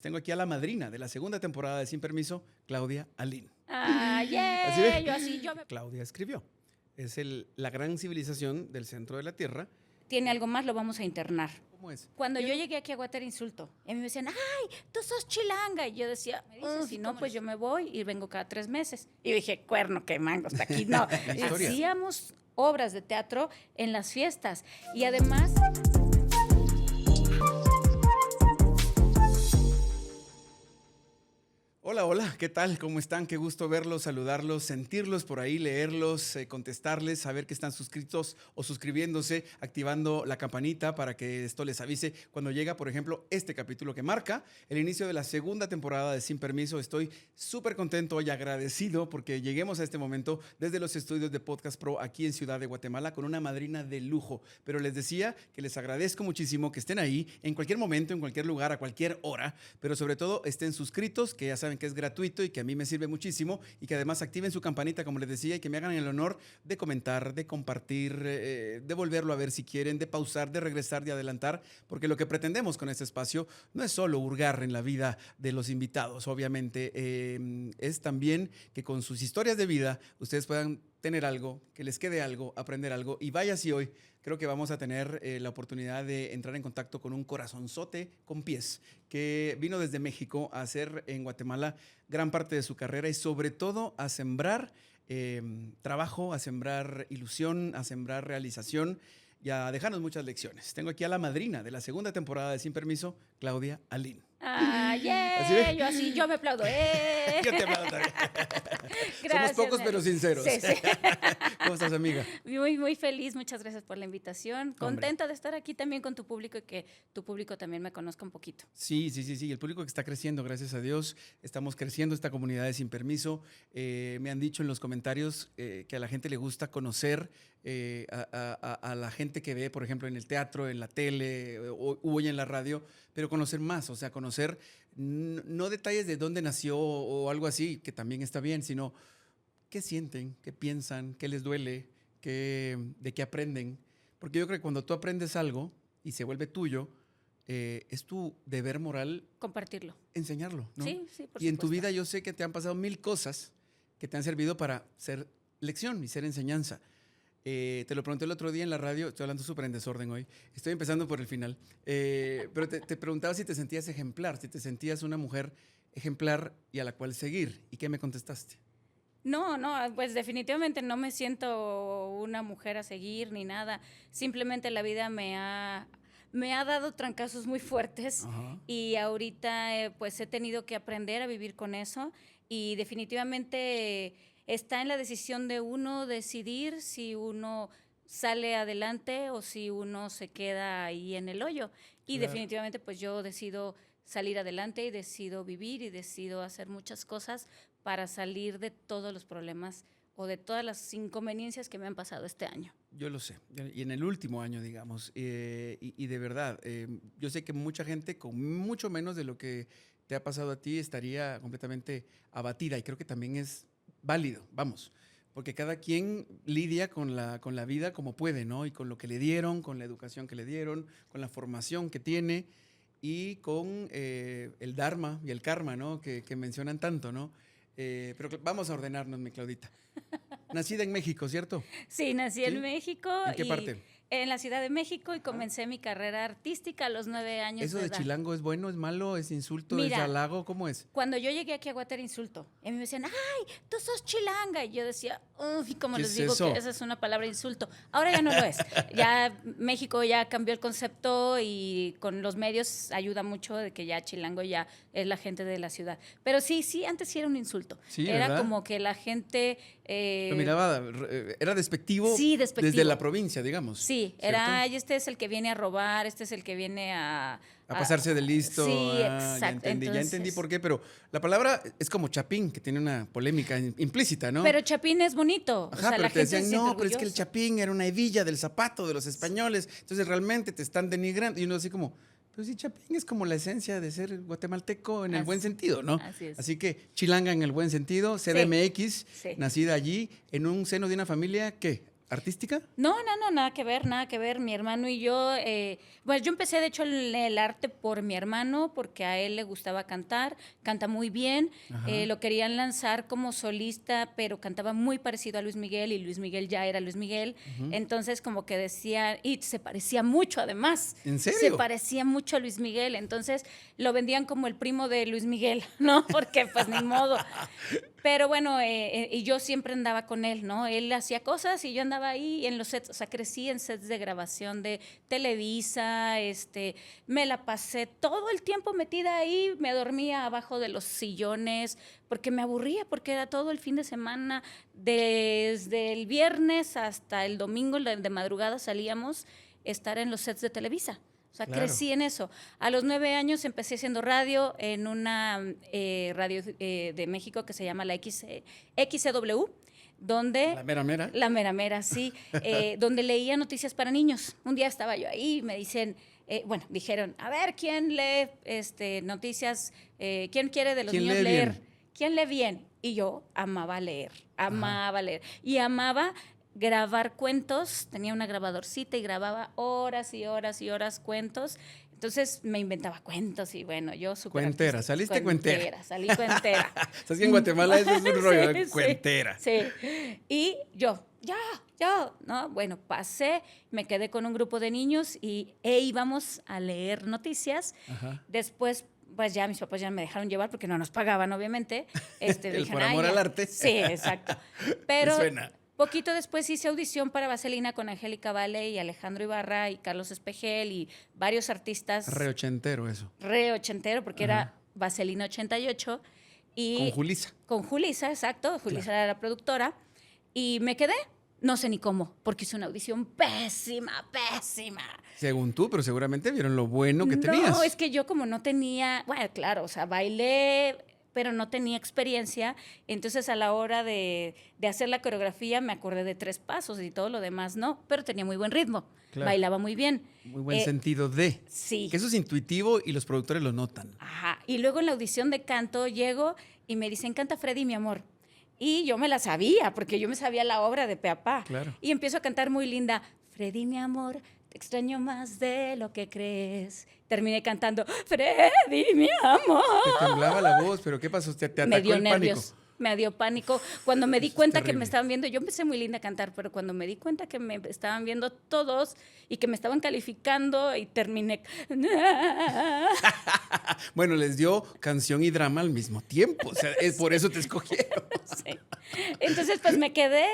Tengo aquí a la madrina de la segunda temporada de Sin Permiso, Claudia Alín. Ah, yeah, ¿Así ve? yo me... Claudia escribió. Es la gran civilización del centro de la Tierra. Tiene algo más, lo vamos a internar. ¿Cómo es? Cuando yo llegué aquí a Guatemala insulto. Y a mí me decían, ay, tú sos chilanga. Y yo decía, si no, pues yo me voy y vengo cada 3 meses. Y dije, cuerno, qué mango, hasta aquí. No, Historia. hacíamos obras de teatro en las fiestas. Y además... Hola, hola, ¿qué tal? ¿Cómo están? Qué gusto verlos, saludarlos, sentirlos por ahí, leerlos, contestarles, saber que están suscritos o suscribiéndose, activando la campanita para que esto les avise cuando llega, por ejemplo, este capítulo que marca el inicio de la segunda temporada de Sin Permiso. Estoy súper contento y agradecido porque lleguemos a este momento desde los estudios de Podcast Pro aquí en Ciudad de Guatemala con una madrina de lujo. Pero les decía que les agradezco muchísimo que estén ahí en cualquier momento, en cualquier lugar, a cualquier hora, pero sobre todo estén suscritos, que ya saben que es gratuito y que a mí me sirve muchísimo, y que además activen su campanita, como les decía, y que me hagan el honor de comentar, de compartir, de volverlo a ver si quieren, de pausar, de regresar, de adelantar, porque lo que pretendemos con este espacio no es solo hurgar en la vida de los invitados, obviamente, es también que con sus historias de vida ustedes puedan tener algo, que les quede algo, aprender algo. Y vaya si hoy creo que vamos a tener la oportunidad de entrar en contacto con un corazonzote con pies que vino desde México a hacer en Guatemala gran parte de su carrera y sobre todo a sembrar trabajo, a sembrar ilusión, a sembrar realización y a dejarnos muchas lecciones. Tengo aquí a la madrina de la segunda temporada de Sin Permiso, Claudia Alín. Ah, yeah, yo me aplaudo. Yo te aplaudo también. Gracias, Somos pocos pero sinceros. Sí, sí. ¿Cómo estás, amiga? Muy, muy feliz, muchas gracias por la invitación. Hombre. Contenta de estar aquí también con tu público y que tu público también me conozca un poquito. Sí. El público que está creciendo, gracias a Dios. Estamos creciendo esta comunidad de Sin Permiso. Me han dicho en los comentarios que a la gente le gusta conocer a la gente que ve, por ejemplo, en el teatro, en la tele o hoy en la radio, pero conocer más, o sea, conocer no detalles de dónde nació o algo así, que también está bien, sino qué sienten, qué piensan, qué les duele, de qué aprenden. Porque yo creo que cuando tú aprendes algo y se vuelve tuyo, es tu deber moral Compartirlo. enseñarlo, ¿no? Sí, por supuesto. Y en tu vida yo sé que te han pasado 1000 cosas que te han servido para ser lección y ser enseñanza. Te lo pregunté el otro día en la radio, estoy hablando súper en desorden hoy, estoy empezando por el final, pero te preguntaba si te sentías ejemplar, si te sentías una mujer ejemplar y a la cual seguir. ¿Y qué me contestaste? No, pues definitivamente no me siento una mujer a seguir ni nada. Simplemente la vida me ha dado trancazos muy fuertes. Ajá. Y ahorita pues he tenido que aprender a vivir con eso y definitivamente está en la decisión de uno decidir si uno sale adelante o si uno se queda ahí en el hoyo. Y Claro. definitivamente pues yo decido salir adelante y decido vivir y decido hacer muchas cosas para salir de todos los problemas o de todas las inconveniencias que me han pasado este año. Yo lo sé, y en el último año, digamos, y de verdad, yo sé que mucha gente con mucho menos de lo que te ha pasado a ti estaría completamente abatida y creo que también es válido, vamos, porque cada quien lidia con la vida como puede, ¿no? Y con lo que le dieron, con la educación que le dieron, con la formación que tiene y con el dharma y el karma, ¿no? Que mencionan tanto, ¿no? Pero vamos a ordenarnos, mi Claudita. Nacida en México, ¿cierto? Sí, nací ¿Sí? en México. ¿En qué parte? En la Ciudad de México y comencé mi carrera artística a los 9 años ¿Eso de de edad. chilango es bueno, es malo, es insulto, Mira, es halago? ¿Cómo es? Cuando yo llegué aquí a Guatemala insulto. Y a mí me decían, ay, tú sos chilanga. Y yo decía, uy, como ¿Qué les es digo eso? que esa es una palabra insulto. Ahora ya no lo es. Ya México ya cambió el concepto y con los medios ayuda mucho de que ya chilango ya es la gente de la ciudad. Pero sí, antes sí era un insulto. Sí, era ¿verdad? como que la gente... Lo miraba, era despectivo, Sí, despectivo. desde la provincia, digamos. Sí, ¿cierto? era, ay, este es el que viene a robar, este es el que viene A pasarse de listo. Sí, Ya exacto. entendí, ya entendí por qué, pero la palabra es como chapín, que tiene una polémica implícita, ¿no? Pero Chapín es bonito. Ajá, o sea, pero la te gente decían, se siente no, pero es que el orgullosa. chapín era una hebilla del zapato de los españoles, entonces realmente te están denigrando. Y uno así como, pues sí, chapín es como la esencia de ser guatemalteco en el Así- buen sentido, ¿no? así es. Así que chilanga en el buen sentido, CDMX, Sí. nacida allí, en un seno de una familia, ¿qué? ¿Artística? No, nada que ver, nada que ver. Mi hermano y yo, pues yo empecé de hecho el arte por mi hermano, porque a él le gustaba cantar, canta muy bien, lo querían lanzar como solista, pero cantaba muy parecido a Luis Miguel y Luis Miguel ya era Luis Miguel, entonces como que decía, y se parecía mucho además. ¿En serio? Se parecía mucho a Luis Miguel, entonces lo vendían como el primo de Luis Miguel, ¿no? Porque pues ni modo. Pero bueno, y yo siempre andaba con él, ¿no? Él hacía cosas y yo andaba ahí en los sets, o sea, crecí en sets de grabación de Televisa, me la pasé todo el tiempo metida ahí, me dormía abajo de los sillones, porque me aburría, porque era todo el fin de semana, desde el viernes hasta el domingo de madrugada salíamos estar en los sets de Televisa. O sea, Claro. crecí en eso. A los 9 años empecé haciendo radio en una radio de México que se llama la XCW, donde... La mera mera. La mera mera, sí. Donde leía noticias para niños. Un día estaba yo ahí y me dicen... bueno, dijeron, a ver, ¿quién lee noticias? ¿Quién quiere de los ¿Quién niños lee leer? bien? ¿Quién lee bien? Y yo amaba leer, amaba leer. Y amaba grabar cuentos, tenía una grabadorcita y grababa horas y horas y horas cuentos. Entonces me inventaba cuentos y bueno, yo súper Cuentera, saliste cuentera. Salí cuentera. Estás que en Guatemala eso es un rollo, Sí, sí, cuentera. Sí. Y yo, ¿no? Bueno, pasé, me quedé con un grupo de niños e íbamos a leer noticias. Ajá. Después pues ya mis papás ya me dejaron llevar porque no nos pagaban, obviamente. Por amor al arte. Sí, exacto. Pero Me suena. poquito después hice audición para Vaselina con Angélica Vale y Alejandro Ibarra y Carlos Espejel y varios artistas. Re ochentero eso. Re ochentero, porque era Vaselina 88. Y Con Julisa. Con Julisa, exacto. Julisa era la productora. Y me quedé. No sé ni cómo, porque hice una audición pésima. Según tú, pero seguramente vieron lo bueno que tenías. No, es que yo como no tenía, bueno, claro, o sea, bailé, pero no tenía experiencia, entonces a la hora de hacer la coreografía me acordé de 3 pasos y todo lo demás no, pero tenía muy buen ritmo, Claro. bailaba muy bien. Muy buen sentido de. Sí. Que eso es intuitivo y los productores lo notan. Ajá, y luego en la audición de canto llego y me dicen, canta Freddy, mi amor. Y yo me la sabía, porque yo me sabía la obra de pe a pa. Claro. Y empiezo a cantar muy linda, Freddy, mi amor, te extraño más de lo que crees. Terminé cantando, Freddy, mi amor. Te temblaba la voz, pero ¿qué pasó? Te atacó Me dio el nervios. pánico. Me dio pánico. Cuando me di Eso es cuenta que terrible. me estaban viendo, yo empecé muy linda a cantar, pero cuando me di cuenta que me estaban viendo todos y que me estaban calificando y terminé... Bueno, les dio canción y drama al mismo tiempo. O sea, es por eso te escogieron. Sí. Entonces, pues me quedé...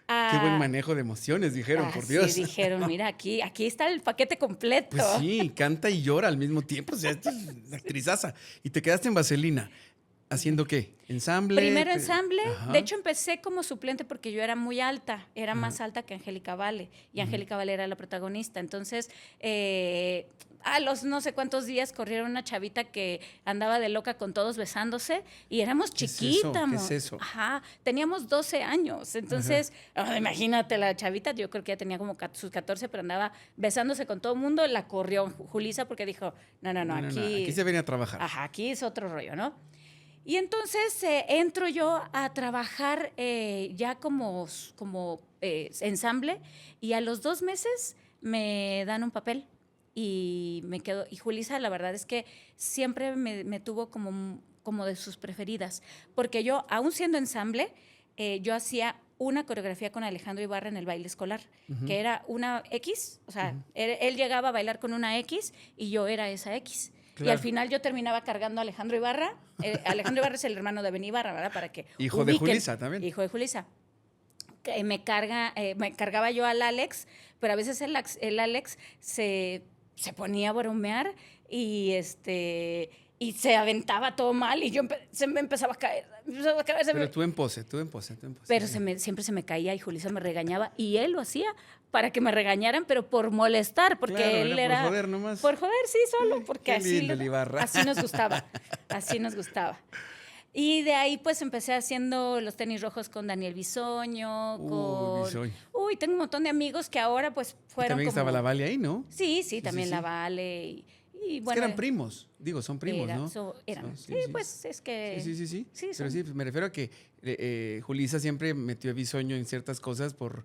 Qué buen manejo de emociones, dijeron, por Dios. Sí, dijeron, mira, aquí está el paquete completo. Pues sí, canta y llora al mismo tiempo. O sea, esta es una actrizaza. Y te quedaste en Vaselina. ¿Haciendo qué? ¿Ensamble? Primero ensamble. Ajá. De hecho, empecé como suplente porque yo era muy alta. Era más alta que Angélica Vale. Y Angélica Vale era la protagonista. Entonces, a los no sé cuántos días corrieron una chavita que andaba de loca con todos besándose. Y éramos ¿Qué es eso? chiquitas. ¿Qué es eso? Ajá. Teníamos 12 años. Entonces, imagínate, la chavita, yo creo que ya tenía como sus 14, pero andaba besándose con todo el mundo. La corrió Julisa porque dijo, no, Aquí se venía a trabajar. Ajá, aquí es otro rollo, ¿no? Y entonces entro yo a trabajar ya como ensamble y a los 2 meses me dan un papel y me quedo. Y Julisa, la verdad es que siempre me tuvo como de sus preferidas, porque yo, aún siendo ensamble, yo hacía una coreografía con Alejandro Ibarra en el baile escolar, que era una X, o sea, él llegaba a bailar con una X y yo era esa X. Claro. Y al final yo terminaba cargando a Alejandro Ibarra. Alejandro Ibarra es el hermano de Beni Ibarra, ¿verdad? Para que Hijo de ubiquen. Julisa también. Hijo de Julisa. Me cargaba yo al Alex, pero a veces el Alex se ponía a bromear y y se aventaba todo mal y yo se me empezaba a caer. Pero tú en pose. Pero siempre se me caía y Julisa me regañaba y él lo hacía para que me regañaran, pero por molestar, porque Claro, él era era... por joder nomás. Por joder, sí, solo, porque Qué lindo el Ibarra. así nos gustaba. Y de ahí pues empecé haciendo los tenis rojos con Daniel Bisoño, Bisoño. Tengo un montón de amigos que ahora pues fueron También como... estaba la Vale ahí, ¿no? Sí, también sí. la Vale y Es bueno... que eran primos. Digo, son primos, ¿no? Eran. Sí, Sí, pues es que... Sí. Sí, Pero son- sí, pues, me refiero a que Julisa siempre metió a Bisoño en ciertas cosas por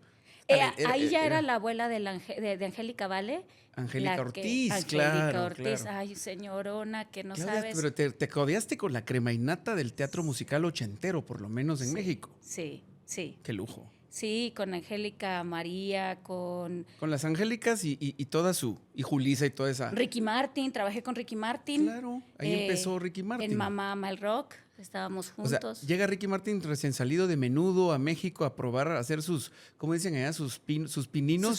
Ahí ya era la abuela de Angélica Vale. Angélica Ortiz, claro. Angélica Ortiz, Claro. ay, señorona, que no Claudia, sabes. pero te codeaste con la crema innata del teatro musical ochentero, por lo menos en Sí, México. sí, sí. Qué lujo. Sí, con Angélica María, con Con las Angélicas y toda y Julisa y toda esa. Ricky Martin, trabajé con Ricky Martin. Claro, ahí empezó Ricky Martin. En Mamá Ama el Rock, estábamos O sea, juntos. llega Ricky Martin recién salido de Menudo a México a probar a hacer sus, ¿cómo dicen allá? Sus pininos. Sus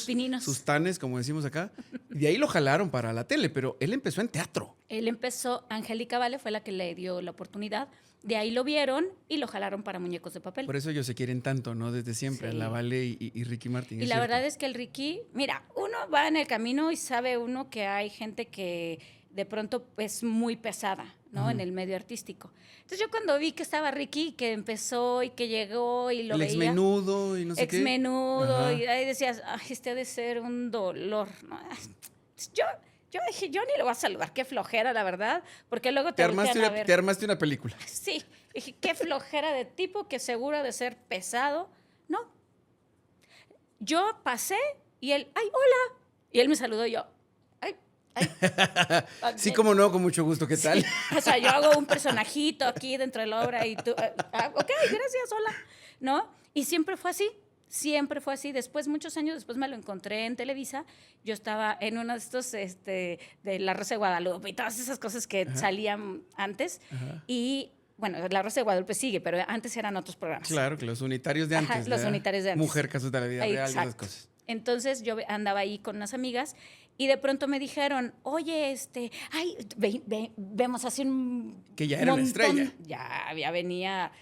pininos. Sus tanes, como decimos acá. Y de ahí lo jalaron para la tele, pero él empezó en teatro. Él empezó, Angélica Vale fue la que le dio la oportunidad. De ahí lo vieron y lo jalaron para Muñecos de Papel. Por eso ellos se quieren tanto, ¿no? Desde siempre, Sí. La Vale y Ricky Martin. Y la verdad es que el Ricky, mira, uno va en el camino y sabe uno que hay gente que de pronto es muy pesada, ¿no? En el medio artístico. Entonces yo cuando vi que estaba Ricky, que empezó y que llegó y lo el veía. Exmenudo y no sé qué. Exmenudo, Ajá. y ahí decías, ay, este ha de ser un dolor, ¿no? Yo dije, yo ni lo voy a saludar, qué flojera, la verdad, porque luego te voltean a ver. Te armaste una película. Sí, dije, qué flojera de tipo que seguro ha de ser pesado. No. Yo pasé y él, ay, hola. Y él me saludó y yo, ay, ay. Sí, como no, con mucho gusto. ¿Qué tal? Sí, o sea, yo hago un personajito aquí dentro de la obra y tú, ok, gracias, hola, ¿no? Y siempre fue así. Siempre fue así. Después, muchos años después, me lo encontré en Televisa. Yo estaba en uno de estos, de La Rosa de Guadalupe y todas esas cosas que salían antes. Ajá. Y, bueno, La Rosa de Guadalupe sigue, pero antes eran otros programas. Claro, que los unitarios de Ajá, antes. los ¿verdad? unitarios de antes. Mujer, casos de la vida real y esas Exacto. cosas. Entonces yo andaba ahí con unas amigas y de pronto me dijeron, oye, ay, vemos así un Que ya era una montón. estrella. Ya venía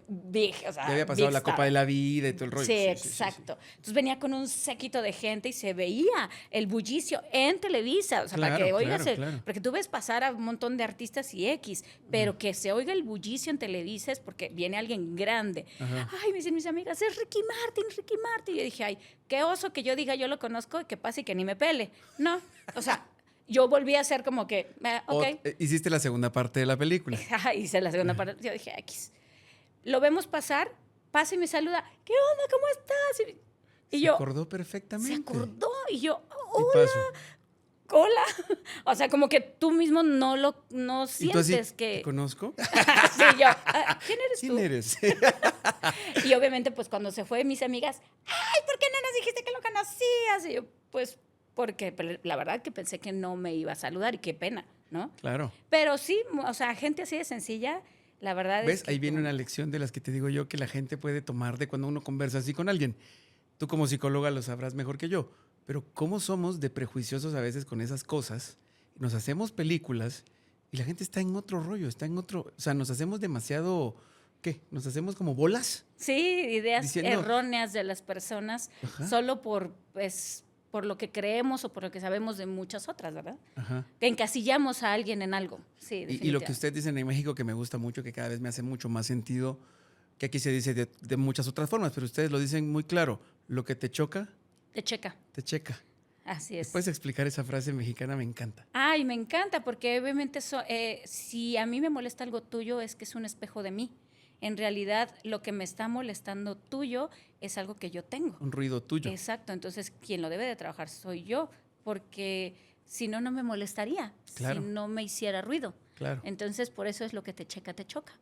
big, o sea, Ya había pasado big la star. Copa de la Vida y todo el rollo. Sí, exacto. Entonces venía con un séquito de gente y se veía el bullicio en Televisa, o sea, para Claro, que oigas, claro. porque tú ves pasar a un montón de artistas y X, pero que se oiga el bullicio en Televisa es porque viene alguien grande. Ajá. Ay, me dicen mis amigas, es Ricky Martin, Ricky Martin. Y yo dije, ay, qué oso que yo diga yo lo conozco y que pase y que ni me pele. No, o sea, yo volví a ser como que, ok. Hiciste la segunda parte de la película. Hice la segunda parte, yo dije, X. Lo vemos pasar, pasa y me saluda. ¿Qué onda? ¿Cómo estás? Y yo, Se acordó perfectamente. se acordó. Y yo, Y hola, pasó. hola. O sea, como que tú mismo no ¿Y tú así, sientes ¿te que... conozco? Sí, yo, ¿quién eres ¿Quién tú? eres? Y obviamente, pues cuando se fue, mis amigas, ay, ¿por qué no nos dijiste que lo conocías? Y yo, pues, porque la verdad que pensé que no me iba a saludar y qué pena, ¿no? Claro. Pero sí, o sea, gente así de sencilla, la verdad ¿Ves? es que... Ahí viene una lección de las que te digo yo que la gente puede tomar de cuando uno conversa así con alguien. Tú como psicóloga lo sabrás mejor que yo. Pero ¿cómo somos de prejuiciosos a veces con esas cosas? Nos hacemos películas y la gente está en otro rollo, está en otro... O sea, nos hacemos demasiado... ¿Qué? ¿Nos hacemos como bolas? Sí, ideas Diciendo- erróneas de las personas Ajá. solo pues, por lo que creemos o por lo que sabemos de muchas otras, ¿verdad? Ajá. Que encasillamos a alguien en algo. Sí, Y lo que definitivamente. ustedes dicen en México que me gusta mucho, que cada vez me hace mucho más sentido, que aquí se dice de muchas otras formas, pero ustedes lo dicen muy claro. Lo que te choca, Te checa. te checa. Así es. ¿Puedes explicar esa frase mexicana? Me encanta. Ay, me encanta porque obviamente si a mí me molesta algo tuyo es que es un espejo de mí. En realidad lo que me está molestando tuyo es algo que yo tengo. Un ruido tuyo. Exacto, entonces quien lo debe de trabajar soy yo, porque si no, no me molestaría, Claro. si no me hiciera ruido. Claro. Entonces, por eso es lo que te checa, te choca.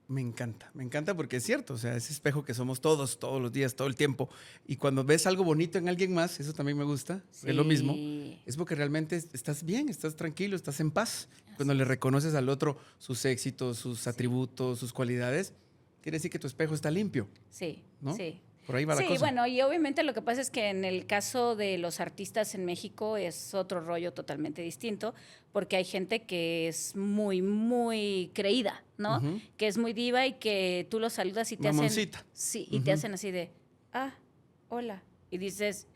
Me encanta porque es cierto, o sea, ese espejo que somos todos los días, todo el tiempo. Y cuando ves algo bonito en alguien más, eso también me gusta, es lo mismo, Sí. es porque realmente estás bien, estás tranquilo, estás en paz. Cuando le reconoces al otro sus éxitos, sus atributos, sus cualidades, quiere decir que tu espejo está limpio, Sí, ¿no? sí. Por ahí va la Sí, cosa. bueno, y obviamente lo que pasa es que en el caso de los artistas en México es otro rollo totalmente distinto, porque hay gente que es muy, muy creída, ¿no? Ujú. Que es muy diva y que tú los saludas y te Mamoncita. hacen... Sí, y te hacen así de, hola. Y dices,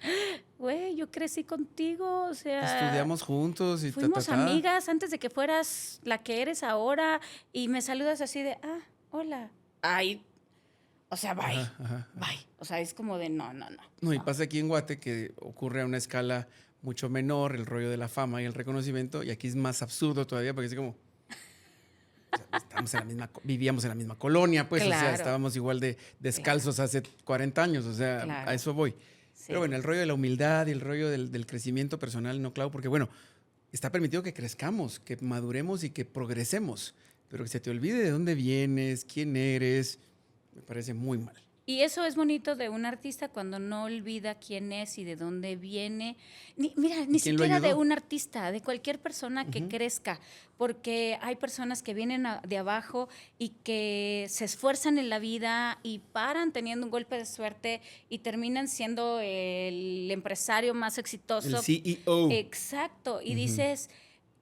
güey, yo crecí contigo, o sea... Estudiamos juntos y Fuimos amigas antes de que fueras la que eres ahora y me saludas así de, hola. Ay, o sea, bye, Ajá, ajá. bye. O sea, es como de no. No, y pasa aquí en Guate que ocurre a una escala mucho menor el rollo de la fama y el reconocimiento, y aquí es más absurdo todavía porque es como... o sea, vivíamos en la misma colonia, pues, o sea, Claro. estábamos igual de descalzos hace 40 años, o sea, Claro. a eso voy. Pero bueno, el rollo de la humildad y el rollo del crecimiento personal, no, Clau, porque bueno, está permitido que crezcamos, que maduremos y que progresemos, pero que se te olvide de dónde vienes, quién eres, me parece muy mal. Y eso es bonito de un artista cuando no olvida quién es y de dónde viene. Mira, ni siquiera de un artista, de cualquier persona que crezca, porque hay personas que vienen de abajo y que se esfuerzan en la vida y paran teniendo un golpe de suerte y terminan siendo el empresario más exitoso. El CEO. Exacto. Y dices,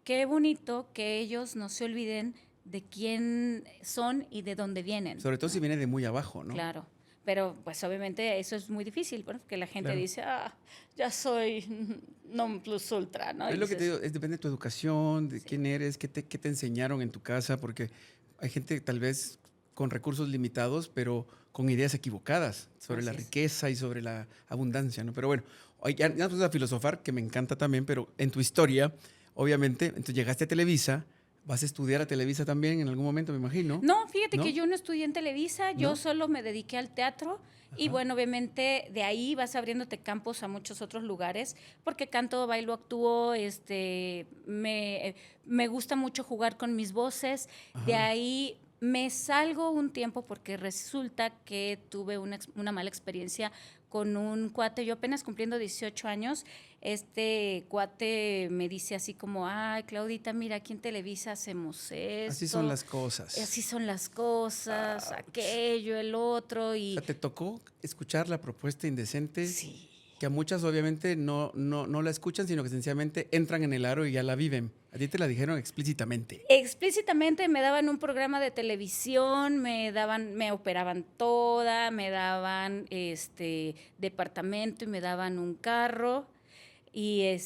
qué bonito que ellos no se olviden de quién son y de dónde vienen. Sobre todo si viene de muy abajo, ¿no? Claro. Pero pues obviamente eso es muy difícil, ¿no? Porque la gente dice, ya soy non plus ultra, ¿no? Es lo que te digo, depende de tu educación, de quién eres, qué te enseñaron en tu casa, porque hay gente tal vez con recursos limitados, pero con ideas equivocadas sobre la riqueza y sobre la abundancia, ¿no? Pero bueno, ya nos vamos a filosofar, que me encanta también, pero en tu historia, obviamente, entonces llegaste a Televisa. ¿Vas a estudiar a Televisa también en algún momento, me imagino? No, fíjate que yo no estudié en Televisa, yo solo me dediqué al teatro. Y bueno, obviamente de ahí vas abriéndote campos a muchos otros lugares, porque canto, bailo, actúo, me gusta mucho jugar con mis voces. De ahí me salgo un tiempo porque resulta que tuve una mala experiencia con un cuate, yo apenas cumpliendo 18 años, este cuate me dice así como, ay, Claudita, mira, aquí en Televisa hacemos esto. Así son las cosas. Así son las cosas, aquello, el otro. Y... O sea, ¿te tocó escuchar la propuesta indecente? Sí. Que a muchas obviamente no la escuchan, sino que sencillamente entran en el aro y ya la viven. A ti te la dijeron explícitamente. Explícitamente me daban un programa de televisión, me operaban toda, me daban departamento y me daban un carro. Y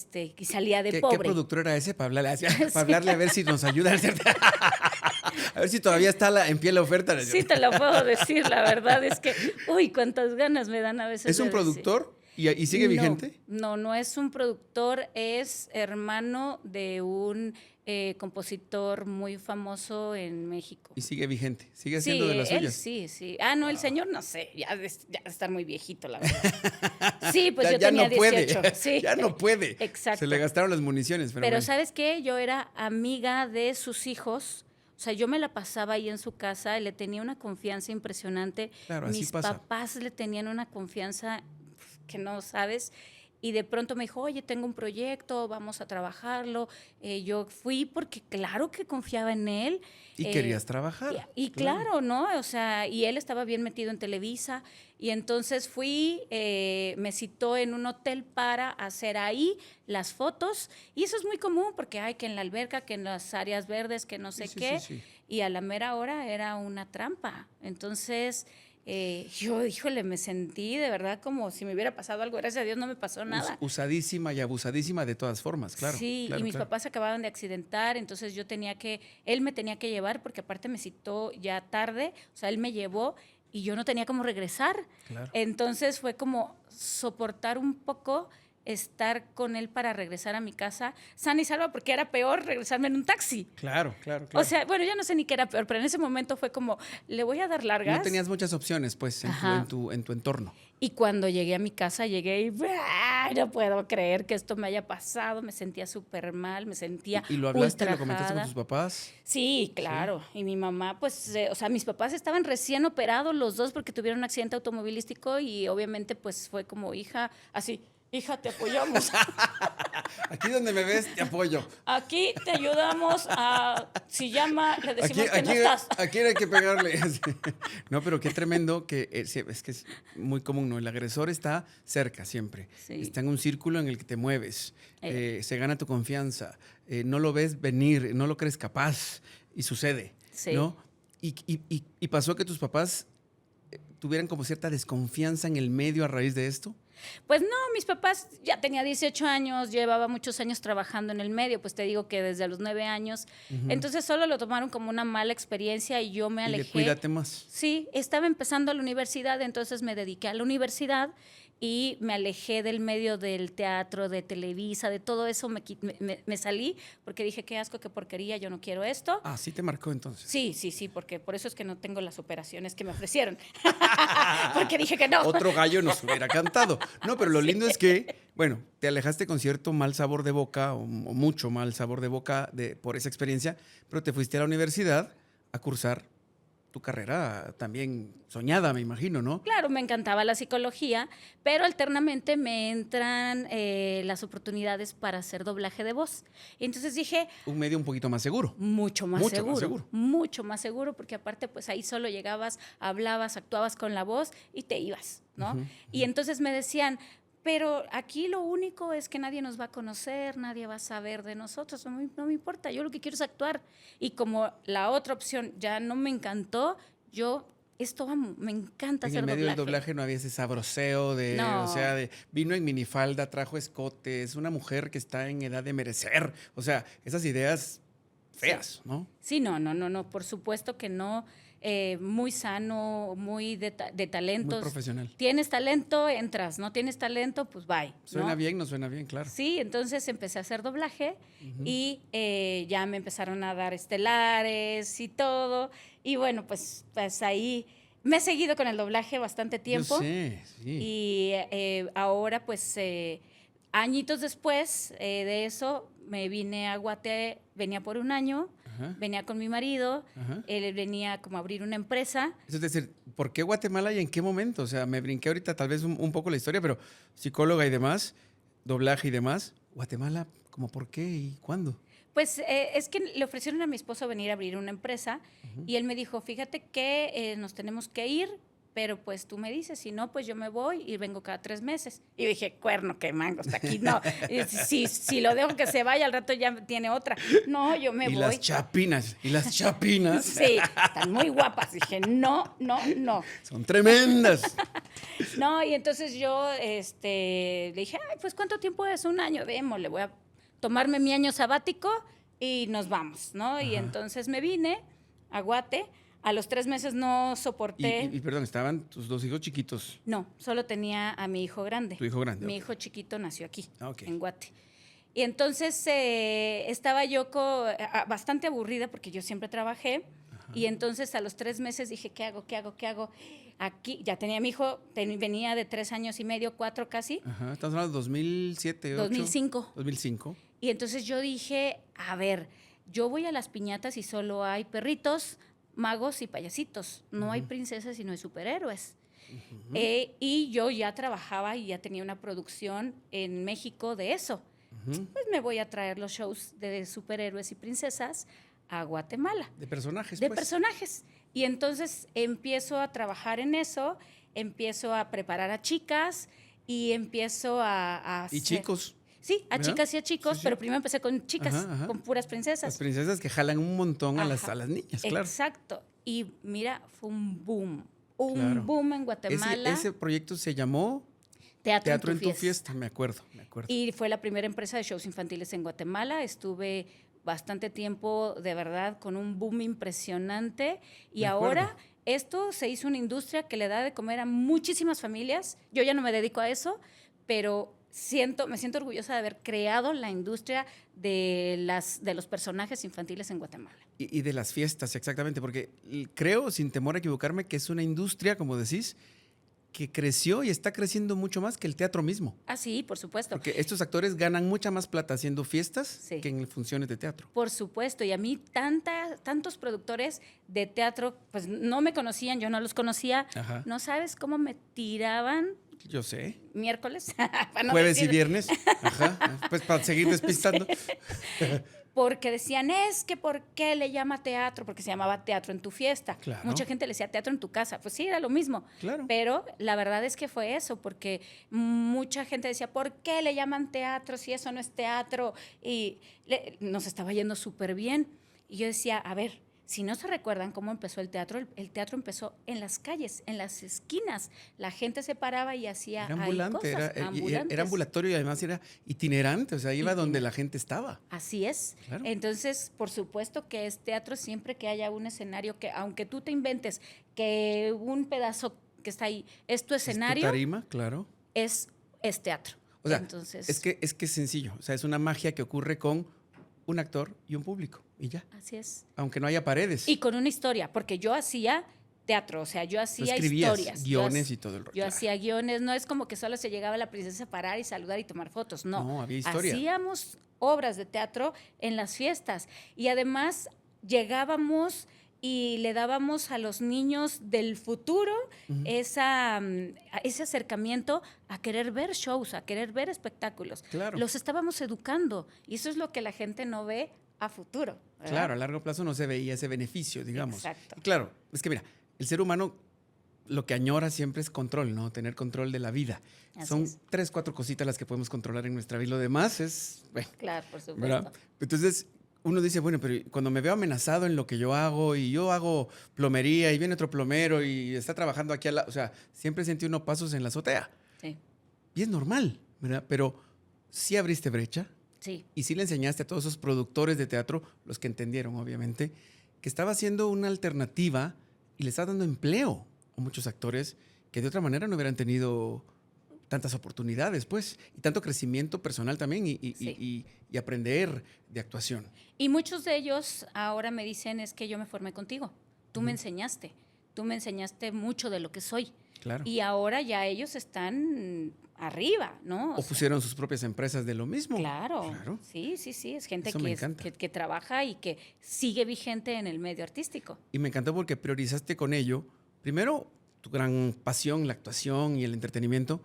salía de pobre. ¿Qué productor era ese? Para hablarle a ver si nos ayuda. A ver si todavía está en pie la oferta. Sí, te lo puedo decir, la verdad es que, uy, cuántas ganas me dan a veces. ¿Es un productor y sigue vigente? No es un productor, es hermano de un compositor muy famoso en México. Y sigue vigente, sigue haciendo de las suyas. Sí. No, el señor no sé, ya de estar muy viejito, la verdad. Sí, pues yo ya tenía no puede, 18. Sí. Ya no puede. Exacto. Se le gastaron las municiones. Pero bueno. ¿Sabes qué? Yo era amiga de sus hijos. O sea, yo me la pasaba ahí en su casa y le tenía una confianza impresionante. Claro, así Mis pasa. papás le tenían una confianza que no sabes. Y de pronto me dijo, oye, tengo un proyecto, vamos a trabajarlo. Yo fui porque claro que confiaba en él. Y querías trabajar. Y claro, ¿no? O sea, y él estaba bien metido en Televisa. Y entonces fui, me citó en un hotel para hacer ahí las fotos. Y eso es muy común porque hay que en la alberca, que en las áreas verdes, que no sé qué. Sí. Y a la mera hora era una trampa. Entonces... yo, híjole, me sentí de verdad como si me hubiera pasado algo. Gracias a Dios no me pasó nada. Usadísima y abusadísima de todas formas, claro. Sí, claro, y mis papás acababan de accidentar, entonces él me tenía que llevar porque aparte me citó ya tarde, o sea, él me llevó y yo no tenía cómo regresar. Claro. Entonces fue como soportar un poco estar con él para regresar a mi casa sana y salva, porque era peor regresarme en un taxi. Claro. O sea, bueno, ya no sé ni qué era peor, pero en ese momento fue como, le voy a dar largas. No tenías muchas opciones, pues, en tu entorno. Y cuando llegué a mi casa, llegué y no puedo creer que esto me haya pasado, me sentía súper mal, me sentía ¿Y lo hablaste, ultrajada. lo comentaste con tus papás? Sí, claro. Sí. Y mi mamá, pues, o sea, mis papás estaban recién operados los dos porque tuvieron un accidente automovilístico y obviamente, pues, fue como hija, así... Hija, te apoyamos. Aquí donde me ves, te apoyo. Aquí te ayudamos si llama, le decimos que no estás. Aquí hay que pegarle. No, pero qué tremendo que es que es muy común, ¿no? El agresor está cerca siempre. Sí. Está en un círculo en el que te mueves. Se gana tu confianza. No lo ves venir, no lo crees capaz y sucede, sí. ¿No? Y pasó que tus papás tuvieran como cierta desconfianza en el medio a raíz de esto. Pues no, mis papás ya tenía 18 años, llevaba muchos años trabajando en el medio, pues te digo que desde los 9 años. Entonces solo lo tomaron como una mala experiencia y yo me alejé. Y cuídate más. Sí, estaba empezando la universidad, entonces me dediqué a la universidad y me alejé del medio del teatro, de Televisa, de todo eso, me salí porque dije, qué asco, qué porquería, yo no quiero esto. Ah, sí te marcó entonces. Sí, porque por eso es que no tengo las operaciones que me ofrecieron, porque dije que no. Otro gallo nos hubiera cantado. No, pero lo lindo es que, bueno, te alejaste con cierto mal sabor de boca o mucho mal sabor de boca por esa experiencia, pero te fuiste a la universidad a cursar tu carrera también soñada, me imagino, ¿no? Claro, me encantaba la psicología, pero alternamente me entran las oportunidades para hacer doblaje de voz. Y entonces dije... Un medio un poquito más seguro. Mucho más seguro, porque aparte pues ahí solo llegabas, hablabas, actuabas con la voz y te ibas, ¿no? Y entonces me decían, pero aquí lo único es que nadie nos va a conocer, nadie va a saber de nosotros, no me importa, yo lo que quiero es actuar. Y como la otra opción ya no me encantó, me encanta hacer doblaje. En el medio del doblaje no había ese sabroseo No. o sea, vino en minifalda, trajo escotes, una mujer que está en edad de merecer, o sea, esas ideas feas, ¿no? Sí, no, por supuesto que no. Muy sano, muy de talentos. Muy profesional. Tienes talento, entras. No tienes talento, pues bye. Suena bien, no suena bien, claro. Sí, entonces empecé a hacer doblaje y ya me empezaron a dar estelares y todo. Y bueno, pues ahí me he seguido con el doblaje bastante tiempo. Yo sé, sí. Y ahora, pues, añitos después de eso, me vine a Guate, venía por un año. Ajá. Venía con mi marido, él venía como a abrir una empresa. Es decir, ¿por qué Guatemala y en qué momento? O sea, me brinqué ahorita tal vez un poco la historia, pero psicóloga y demás, doblaje y demás. ¿Guatemala, como por qué y cuándo? Pues es que le ofrecieron a mi esposo venir a abrir una empresa y él me dijo, fíjate que nos tenemos que ir, pero pues tú me dices, si no, pues yo me voy y vengo cada 3 meses. Y yo dije, cuerno, qué mango, hasta aquí no. Si lo dejo que se vaya, al rato ya tiene otra. No, yo me voy. Y las chapinas. Sí, están muy guapas. Dije, no. Son tremendas. No, y entonces yo le dije, ay, pues ¿cuánto tiempo es? 1 año, démosle, voy a tomarme mi año sabático y nos vamos, ¿no? Ajá. Y entonces me vine a Guate. A los 3 meses no soporté. Y perdón, ¿estaban tus 2 hijos chiquitos? No, solo tenía a mi hijo grande. ¿Tu hijo grande? Mi hijo chiquito nació aquí, okay. En Guate. Y entonces estaba yo bastante aburrida porque yo siempre trabajé. Ajá. Y entonces a los 3 meses dije, ¿qué hago? Aquí ya tenía mi hijo, venía de 3 años y medio, 4 casi. Ajá, estamos hablando de 2007, 8. 2005. Y entonces yo dije, a ver, yo voy a las piñatas y solo hay perritos, magos y payasitos. No hay princesas y no hay superhéroes. Y yo ya trabajaba y ya tenía una producción en México de eso. Pues me voy a traer los shows de superhéroes y princesas a Guatemala. De personajes, personajes. Y entonces empiezo a trabajar en eso, empiezo a preparar a chicas y empiezo a ¿Y chicos? Sí, a chicas y a chicos, sí. Pero primero empecé con chicas, con puras princesas. Las princesas que jalan un montón a las niñas, claro. Exacto. Y mira, fue un boom. Boom en Guatemala. Ese proyecto se llamó Teatro en tu fiesta, me acuerdo. Y fue la primera empresa de shows infantiles en Guatemala. Estuve bastante tiempo, de verdad, con un boom impresionante. Y ahora esto se hizo una industria que le da de comer a muchísimas familias. Yo ya no me dedico a eso, pero me siento orgullosa de haber creado la industria de los personajes infantiles en Guatemala. Y de las fiestas, exactamente, porque creo, sin temor a equivocarme, que es una industria, como decís, que creció y está creciendo mucho más que el teatro mismo. Ah, sí, por supuesto. Porque estos actores ganan mucha más plata haciendo fiestas que en funciones de teatro. Por supuesto, y a mí tantos productores de teatro, pues no me conocían, yo no los conocía. Ajá. No sabes cómo me tiraban. Yo sé. Miércoles. Jueves y viernes. Ajá. Pues para seguir despistando. Porque decían, ¿por qué le llama teatro? Porque se llamaba Teatro en tu fiesta. Claro. Mucha gente le decía Teatro en tu casa. Pues sí, era lo mismo. Claro. Pero la verdad es que fue eso, porque mucha gente decía, ¿por qué le llaman teatro si eso no es teatro? Y nos estaba yendo súper bien. Y yo decía, a ver, si no se recuerdan cómo empezó el teatro empezó en las calles, en las esquinas. La gente se paraba y hacía era ambulante, era ambulatorio y además era itinerante, o sea, iba donde la gente estaba. Así es. Claro. Entonces, por supuesto que es teatro siempre que haya un escenario que, aunque tú te inventes que un pedazo que está ahí es tu escenario. Es tu tarima, claro. es teatro. O sea, Entonces, es que es sencillo. O sea, es una magia que ocurre con un actor y un público. Y ya. así es. Aunque no haya paredes. Y con una historia, porque yo hacía teatro, o sea, yo Tú hacía escribías historias. guiones y todo el rollo. Yo hacía guiones, no es como que solo se llegaba la princesa a parar y saludar y tomar fotos, no. No, había historia. Hacíamos obras de teatro en las fiestas y además llegábamos y le dábamos a los niños del futuro ese acercamiento a querer ver shows, a querer ver espectáculos. Claro. Los estábamos educando y eso es lo que la gente no ve a futuro, ¿verdad? Claro, a largo plazo no se veía ese beneficio, digamos. Exacto. Y claro, es que mira, el ser humano lo que añora siempre es control, ¿no? Tener control de la vida. Así Son es. 3, 4 cositas las que podemos controlar en nuestra vida. Lo demás es, bueno, Claro, por supuesto. ¿verdad? Entonces, uno dice, bueno, pero cuando me veo amenazado en lo que yo hago y yo hago plomería y viene otro plomero y está trabajando aquí al lado, o sea, siempre sentí unos pasos en la azotea. Sí, Y es normal, ¿verdad? Pero sí abriste brecha sí. y sí le enseñaste a todos esos productores de teatro, los que entendieron, obviamente, que estaba haciendo una alternativa y le está dando empleo a muchos actores que de otra manera no hubieran tenido tantas oportunidades, pues, y tanto crecimiento personal también y aprender de actuación. Y muchos de ellos ahora me dicen es que yo me formé contigo, tú me enseñaste mucho de lo que soy. Claro. Y ahora ya ellos están arriba, ¿no? O pusieron sus propias empresas de lo mismo. Claro, Claro. sí, es gente Eso me encanta. que trabaja y que sigue vigente en el medio artístico. Y me encantó porque priorizaste con ello, primero, tu gran pasión, la actuación y el entretenimiento,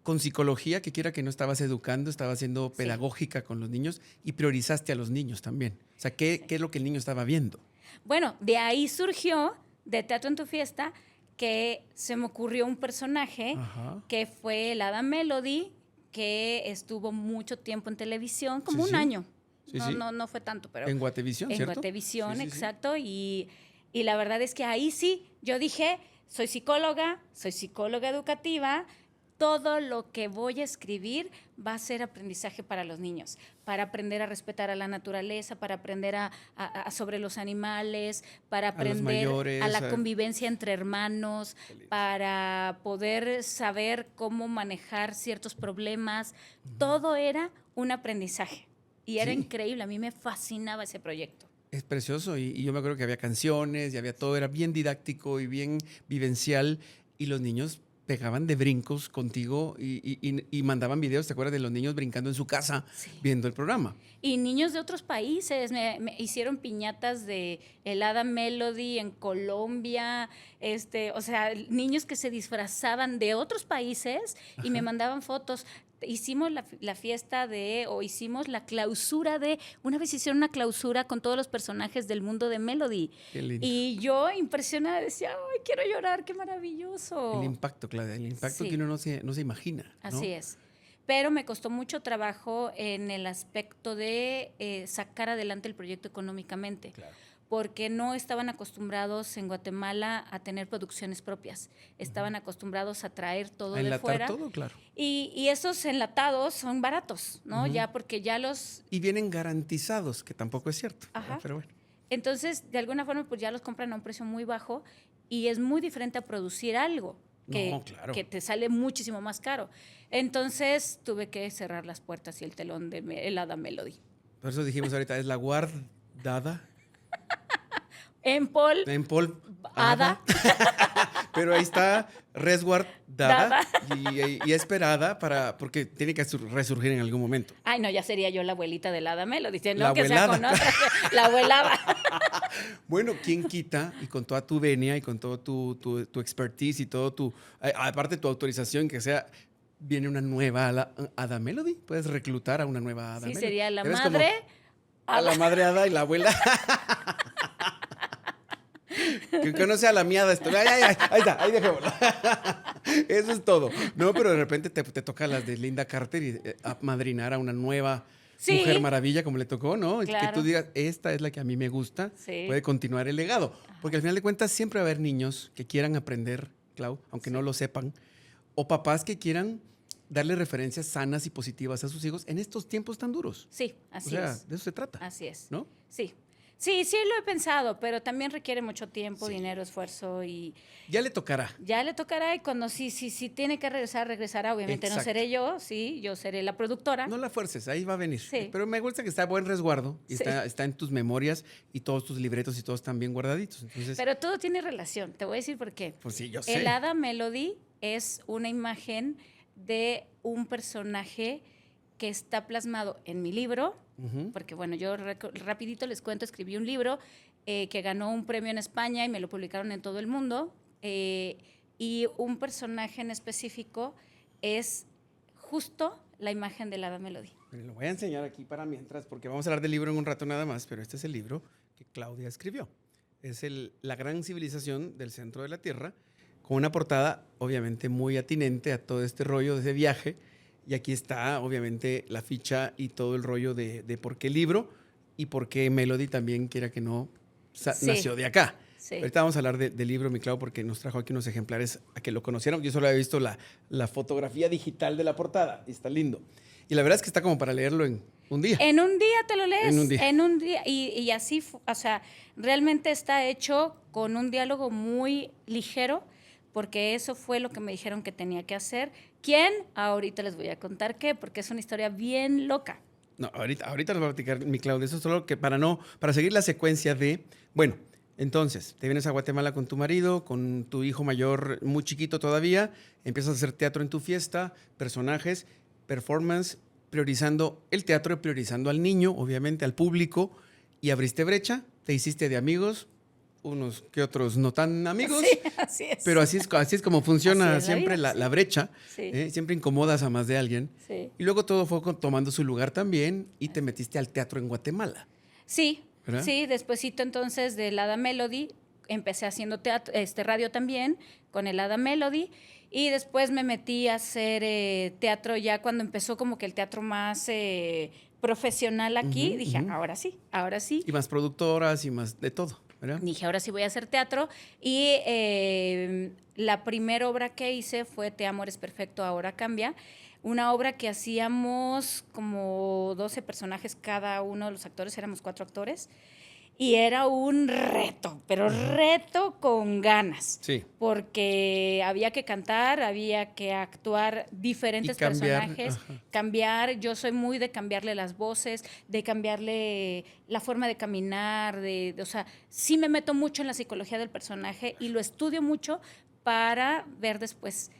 con psicología, que quiera que no estabas educando, estabas siendo Sí. pedagógica con los niños y priorizaste a los niños también. O sea, ¿qué es lo que el niño estaba viendo? Bueno, de ahí surgió, de Teatro en tu Fiesta, que se me ocurrió un personaje Ajá. que fue el Hada Melody, que estuvo mucho tiempo en televisión, como Sí, un sí. año. Sí, no, sí. no fue tanto, pero En Guatevisión, en ¿cierto? Guatevisión, Sí, sí, sí. exacto. Y la verdad es que ahí sí, yo dije, soy psicóloga educativa, todo lo que voy a escribir va a ser aprendizaje para los niños, para aprender a respetar a la naturaleza, para aprender sobre los animales, para los aprender mayores, a la convivencia entre hermanos, para poder saber cómo manejar ciertos problemas. Todo era un aprendizaje y era Sí. increíble, a mí me fascinaba ese proyecto. Es precioso y yo me acuerdo que había canciones y había todo, era bien didáctico y bien vivencial y los niños pegaban de brincos contigo y mandaban videos, ¿te acuerdas de los niños brincando en su casa Sí. viendo el programa? Y niños de otros países, me hicieron piñatas de el Hada Melody en Colombia, o sea, niños que se disfrazaban de otros países y me mandaban fotos. Hicimos la fiesta hicimos la clausura una vez hicieron una clausura con todos los personajes del mundo de Melody. Qué lindo. Y yo impresionada decía, ay, quiero llorar, qué maravilloso. El impacto, Claudia, el impacto Sí. que uno no se imagina, ¿no? Así es. Pero me costó mucho trabajo en el aspecto de sacar adelante el proyecto económicamente, Claro. porque no estaban acostumbrados en Guatemala a tener producciones propias. Estaban acostumbrados a traer todo A de enlatar fuera. todo, claro. Y esos enlatados son baratos, ¿no? Ya porque ya los... Y vienen garantizados, que tampoco es cierto. Ajá. Pero bueno. Entonces, de alguna forma, pues ya los compran a un precio muy bajo y es muy diferente a producir algo que, No, claro. que te sale muchísimo más caro. Entonces, tuve que cerrar las puertas y el telón de el Hada Melody. Por eso dijimos ahorita, es la guardada En Paul, en Paul Hada. Pero ahí está resguardada y esperada porque tiene que resurgir en algún momento. Ay, no, ya sería yo la abuelita del Hada Melody. La No, que sea abuelada. con otra, la abuelada. Bueno, ¿quién quita? Y con toda tu venia y con todo tu expertise y todo aparte tu autorización, que sea, viene una nueva Hada Melody. Puedes reclutar a una nueva Hada Sí, Melody. sería la Ya ves madre. como a la madre Hada y la abuela. Que no sea la miada esto. Ahí está, ahí dejémoslo. Eso es todo. No, pero de repente te toca las de Linda Carter y madrinar a una nueva Sí. Mujer Maravilla, como le tocó, ¿no? Claro. Que tú digas, esta es la que a mí me gusta, Sí. puede continuar el legado. Porque al final de cuentas siempre va a haber niños que quieran aprender, Clau, aunque no lo sepan, o papás que quieran darle referencias sanas y positivas a sus hijos en estos tiempos tan duros. Sí, así o sea, es. de eso se trata. Así es. ¿No? Sí. Sí, sí lo he pensado, pero también requiere mucho tiempo, Sí. dinero, esfuerzo y Ya le tocará. ya le tocará y cuando sí tiene que regresar, regresará. Obviamente no Exacto. seré yo, sí, yo seré la productora. No la fuerces, ahí va a venir. Sí. Pero me gusta que está a buen resguardo y Sí. está en tus memorias y todos tus libretos y todos están bien guardaditos. Entonces, Pero todo tiene relación, te voy a decir por qué. pues sí, yo sé. El Hada Melody es una imagen de un personaje que está plasmado en mi libro, Ujú. porque bueno, yo rapidito les cuento, escribí un libro que ganó un premio en España y me lo publicaron en todo el mundo, y un personaje en específico es justo la imagen del Hada Melody. Miren, lo voy a enseñar aquí para mientras, porque vamos a hablar del libro en un rato nada más, pero este es el libro que Claudia escribió. Es La gran civilización del centro de la Tierra, con una portada obviamente muy atinente a todo este rollo de ese viaje. Y aquí está obviamente la ficha y todo el rollo de por qué el libro y por qué Melody también, quiera que no, Sí. nació de acá. Sí. Ahorita vamos a hablar del libro, mi Clau, porque nos trajo aquí unos ejemplares a que lo conocieran. Yo solo había visto la fotografía digital de la portada y está lindo. Y la verdad es que está como para leerlo en un día. En un día te lo lees. En un día. En un día. Y así, o sea, realmente está hecho con un diálogo muy ligero, porque eso fue lo que me dijeron que tenía que hacer. ¿Quién? Ahorita les voy a contar qué, porque es una historia bien loca. No, ahorita les voy a platicar, mi Claudia. Eso es solo que para seguir la secuencia de, bueno, entonces, te vienes a Guatemala con tu marido, con tu hijo mayor muy chiquito todavía, empiezas a hacer teatro en tu fiesta, personajes, performance, priorizando el teatro y priorizando al niño, obviamente al público, y abriste brecha, te hiciste de amigos, unos que otros no tan amigos, Sí, así es. pero así es como funciona Así es la siempre vida, sí. la brecha, Sí. siempre incomodas a más de alguien. Sí. Y luego todo fue tomando su lugar también y te metiste al teatro en Guatemala. Sí, ¿Verdad? sí, despuesito entonces del Hada Melody empecé haciendo teatro, radio también con el Hada Melody y después me metí a hacer teatro ya cuando empezó como que el teatro más profesional aquí. Ujú, Dije, ujú. ahora sí. Y más productoras y más de todo, ¿verdad? Dije, ahora sí voy a hacer teatro. Y la primera obra que hice fue Te amo, eres perfecto, ahora cambia. Una obra que hacíamos como 12 personajes cada uno de los actores, éramos 4 actores. Y era un reto, pero reto con ganas. Sí. Porque había que cantar, había que actuar diferentes Y cambiar, personajes, ajá. cambiar. Yo soy muy de cambiarle las voces, de cambiarle la forma de caminar, o sea, sí me meto mucho en la psicología del personaje y lo estudio mucho para ver después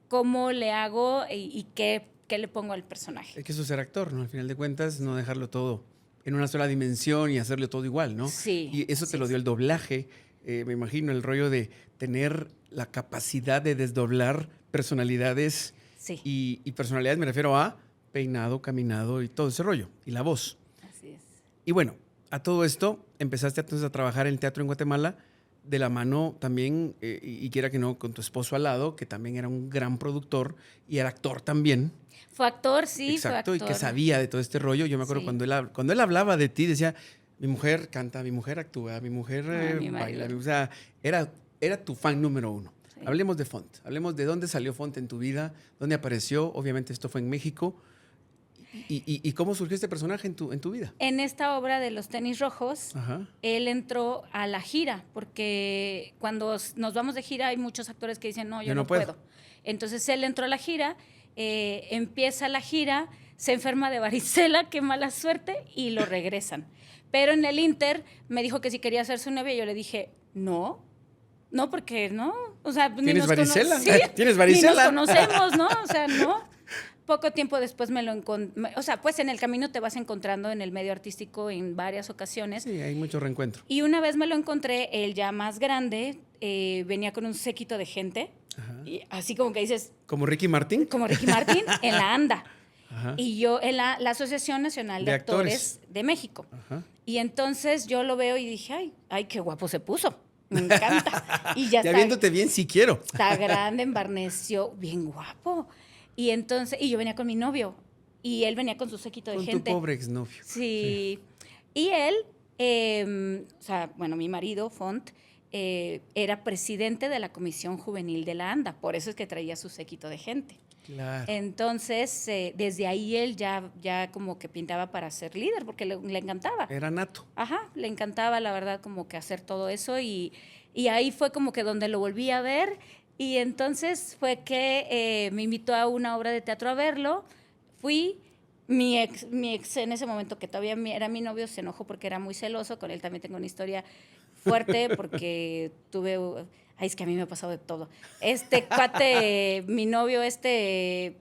cómo le hago y qué le pongo al personaje. Es que eso es ser actor, ¿no? Al final de cuentas, no dejarlo todo en una sola dimensión y hacerlo todo igual, ¿no? Sí. Y eso te sí, lo dio el doblaje. Me imagino el rollo de tener la capacidad de desdoblar personalidades. Sí. Y personalidades me refiero a peinado, caminado y todo ese rollo. Y la voz. Así es. Y bueno, a todo esto empezaste entonces a trabajar en el teatro en Guatemala de la mano también, y quiera que no, con tu esposo al lado, que también era un gran productor y era actor también. Fue actor, sí, Exacto, fue y actor. que sabía de todo este rollo. Yo me acuerdo Sí. cuando él hablaba de ti, decía, mi mujer canta, mi mujer actúa, mi mujer mi baila. marido. O sea, era tu fan número uno. Sí. Hablemos de Font, hablemos de dónde salió Font en tu vida, dónde apareció. Obviamente esto fue en México. ¿Y cómo surgió este personaje en tu vida? En esta obra de Los tenis rojos, Ajá. él entró a la gira, porque cuando nos vamos de gira hay muchos actores que dicen, no, yo no puedo. Entonces él entró a la gira, empieza la gira, se enferma de varicela, qué mala suerte, y lo regresan. Pero en el Inter me dijo que si quería ser su novia, yo le dije, no, porque no, o sea, ni ¿Tienes nos varicela? Sí, ¿Tienes varicela? Ni nos conocemos, ¿no? O sea, no. Poco tiempo después me lo encontré, o sea, pues en el camino te vas encontrando en el medio artístico en varias ocasiones. Sí, hay mucho reencuentro. Y una vez me lo encontré, él ya más grande, venía con un séquito de gente, y así como que dices, ¿Como Ricky Martin? como Ricky Martin, en la ANDA. Ajá. Y yo en la Asociación Nacional de De Actores Actores. de México. Ajá. Y entonces yo lo veo y dije, ay, qué guapo se puso. Me encanta. Y ya Ya está, viéndote bien, sí quiero. está grande, embarneció, bien guapo. Y entonces, y yo venía con mi novio, y él venía con su séquito de Con gente. tu pobre exnovio. Sí. Y él, o sea, bueno, mi marido, Font, era presidente de la Comisión Juvenil de la ANDA, por eso es que traía su séquito de gente. Claro. Entonces, desde ahí él ya como que pintaba para ser líder, porque le encantaba. Era nato. Ajá, le encantaba, la verdad, como que hacer todo eso y ahí fue como que donde lo volví a ver y entonces fue que me invitó a una obra de teatro a verlo, fui, mi ex en ese momento, que todavía era mi novio, se enojó porque era muy celoso, con él también tengo una historia fuerte porque tuve, ay, es que a mí me ha pasado de todo. Este cuate, mi novio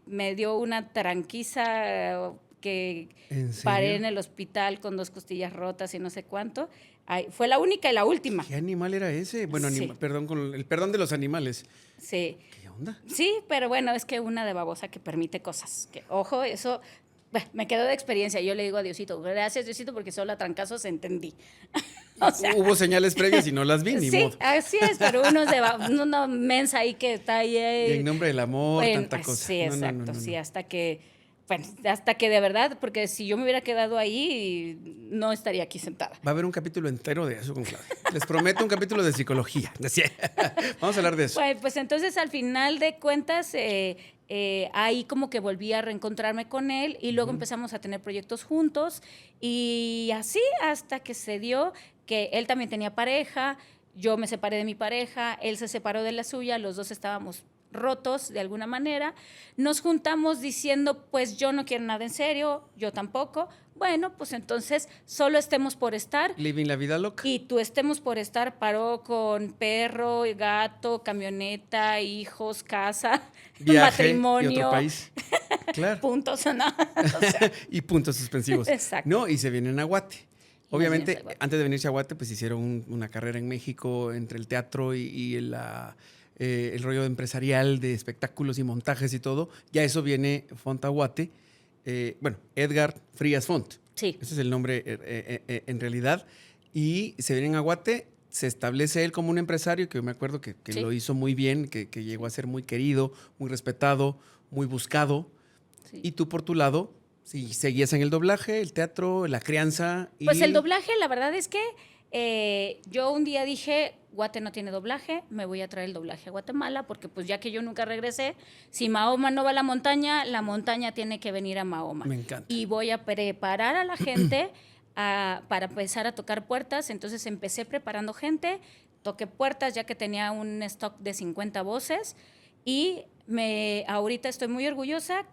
me dio una tranquiza que ¿En paré serio? en el hospital con 2 costillas rotas y no sé cuánto. Ay, fue la única y la última. ¿Qué animal era ese? Bueno, Sí, perdón, con el perdón de los animales. sí. ¿Qué onda? Sí, pero bueno, es que una de babosa que permite cosas. Que, ojo, eso me quedó de experiencia. Yo le digo a Diosito, gracias Diosito, porque solo a trancazos entendí. O sea, Hubo señales previas y no las vi, ni sí, modo. así es, pero una mensa ahí que está ahí. Y en nombre del amor, tanta cosa. Sí, No, no, no, exacto, no, sí, no. hasta que de verdad, porque si yo me hubiera quedado ahí, no estaría aquí sentada. Va a haber un capítulo entero de eso con Claudia. Les prometo un capítulo de psicología. Vamos a hablar de eso. Pues entonces al final de cuentas, ahí como que volví a reencontrarme con él y luego empezamos a tener proyectos juntos y así hasta que se dio que él también tenía pareja, yo me separé de mi pareja, él se separó de la suya, los dos estábamos rotos de alguna manera, nos juntamos diciendo, pues yo no quiero nada en serio, yo tampoco, bueno, pues entonces solo estemos por estar Living la vida loca. y tú estemos por estar, paró con perro, gato, camioneta, hijos, casa, Viaje y matrimonio, otro país. Claro. puntos, ¿no? O sea, Y puntos suspensivos. exacto. No, y se vienen a Guate. Y nos Obviamente, vinimos a Guate. antes de venirse a Guate, pues hicieron una carrera en México entre el teatro y el rollo empresarial de espectáculos y montajes y todo. Ya eso viene Font a Guate. Bueno, Edgar Frías Font. Sí, Ese es el nombre en realidad. Y se vienen a Guate, se establece él como un empresario que yo me acuerdo que Sí. lo hizo muy bien, que llegó a ser muy querido, muy respetado, muy buscado. sí. Y tú por tu lado, sí, seguías en el doblaje, el teatro, la crianza. Pues el doblaje, la verdad es que yo un día dije, Guate no tiene doblaje, me voy a traer el doblaje a Guatemala, porque pues ya que yo nunca regresé, si Mahoma no va a la montaña tiene que venir a Mahoma. Me encanta. Y voy a preparar a la gente para empezar a tocar puertas. Entonces empecé preparando gente, toqué puertas ya que tenía un stock de 50 voces y ahorita estoy muy orgullosa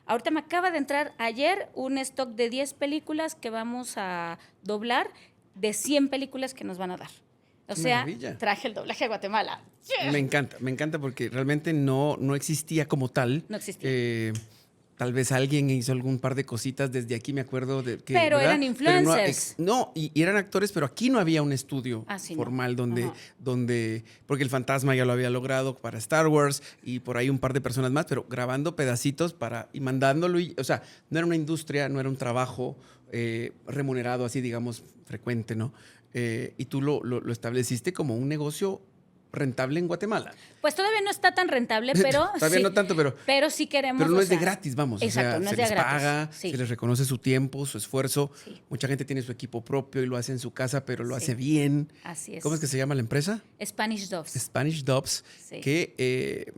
ahorita me acaba de entrar ayer un stock de 10 películas que vamos a doblar, de 100 películas que nos van a dar. O Qué sea, maravilla. traje el doblaje a Guatemala. Me encanta porque realmente no existía como tal. No existía. Tal vez alguien hizo algún par de cositas desde aquí, me acuerdo de que. Pero ¿verdad? eran influencers. No, y eran actores, pero aquí no había un estudio Sí, no. formal Ajá. porque el Fantasma ya lo había logrado para Star Wars y por ahí un par de personas más, pero grabando pedacitos y mandándolo. O sea, no era una industria, no era un trabajo remunerado así, digamos, frecuente, ¿no? Y tú lo estableciste como un negocio rentable en Guatemala. Pues todavía no está tan rentable, pero Todavía sí, no tanto, pero sí queremos. pero no o es de sea, gratis, vamos. Exacto, o sea, no es se de les gratis. paga, Sí. se les reconoce su tiempo, su esfuerzo. Sí. Mucha gente tiene su equipo propio y lo hace en su casa, pero lo Sí. hace bien. Así es. ¿Cómo es que se llama la empresa? Spanish Doves. Spanish Dubs, Sí. que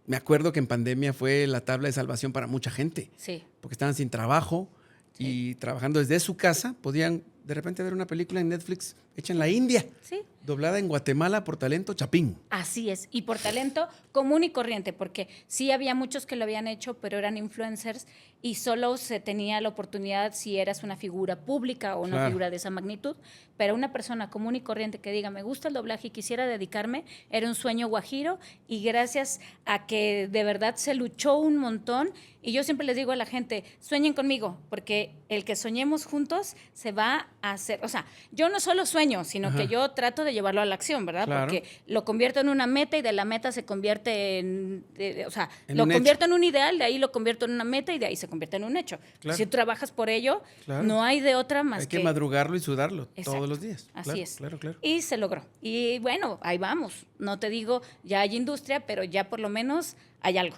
me acuerdo que en pandemia fue la tabla de salvación para mucha gente, Sí. porque estaban sin trabajo Sí. y trabajando desde su casa, podían de repente ver una película en Netflix hecha en la India, Sí. doblada en Guatemala por Talento Chapín. Así es, y por talento común y corriente, porque sí había muchos que lo habían hecho, pero eran influencers y solo se tenía la oportunidad si eras una figura pública o una Claro. figura de esa magnitud, pero una persona común y corriente que diga, me gusta el doblaje y quisiera dedicarme, era un sueño guajiro y gracias a que de verdad se luchó un montón y yo siempre les digo a la gente, sueñen conmigo, porque el que soñemos juntos se va a hacer, o sea, yo no solo sueño, sino Ajá. que yo trato de llevarlo a la acción, ¿verdad? Claro. Porque lo convierto en una meta y de la meta se convierte o sea, En lo un convierto en un ideal, de ahí lo convierto en una meta y de ahí se convierte en un hecho. Claro. Si tú trabajas por ello, Claro. no hay de otra más Hay que madrugarlo y sudarlo Exacto. todos los días. Así Claro, es. Claro, claro. Y se logró. Y bueno, ahí vamos. No te digo, ya hay industria, pero ya por lo menos hay algo.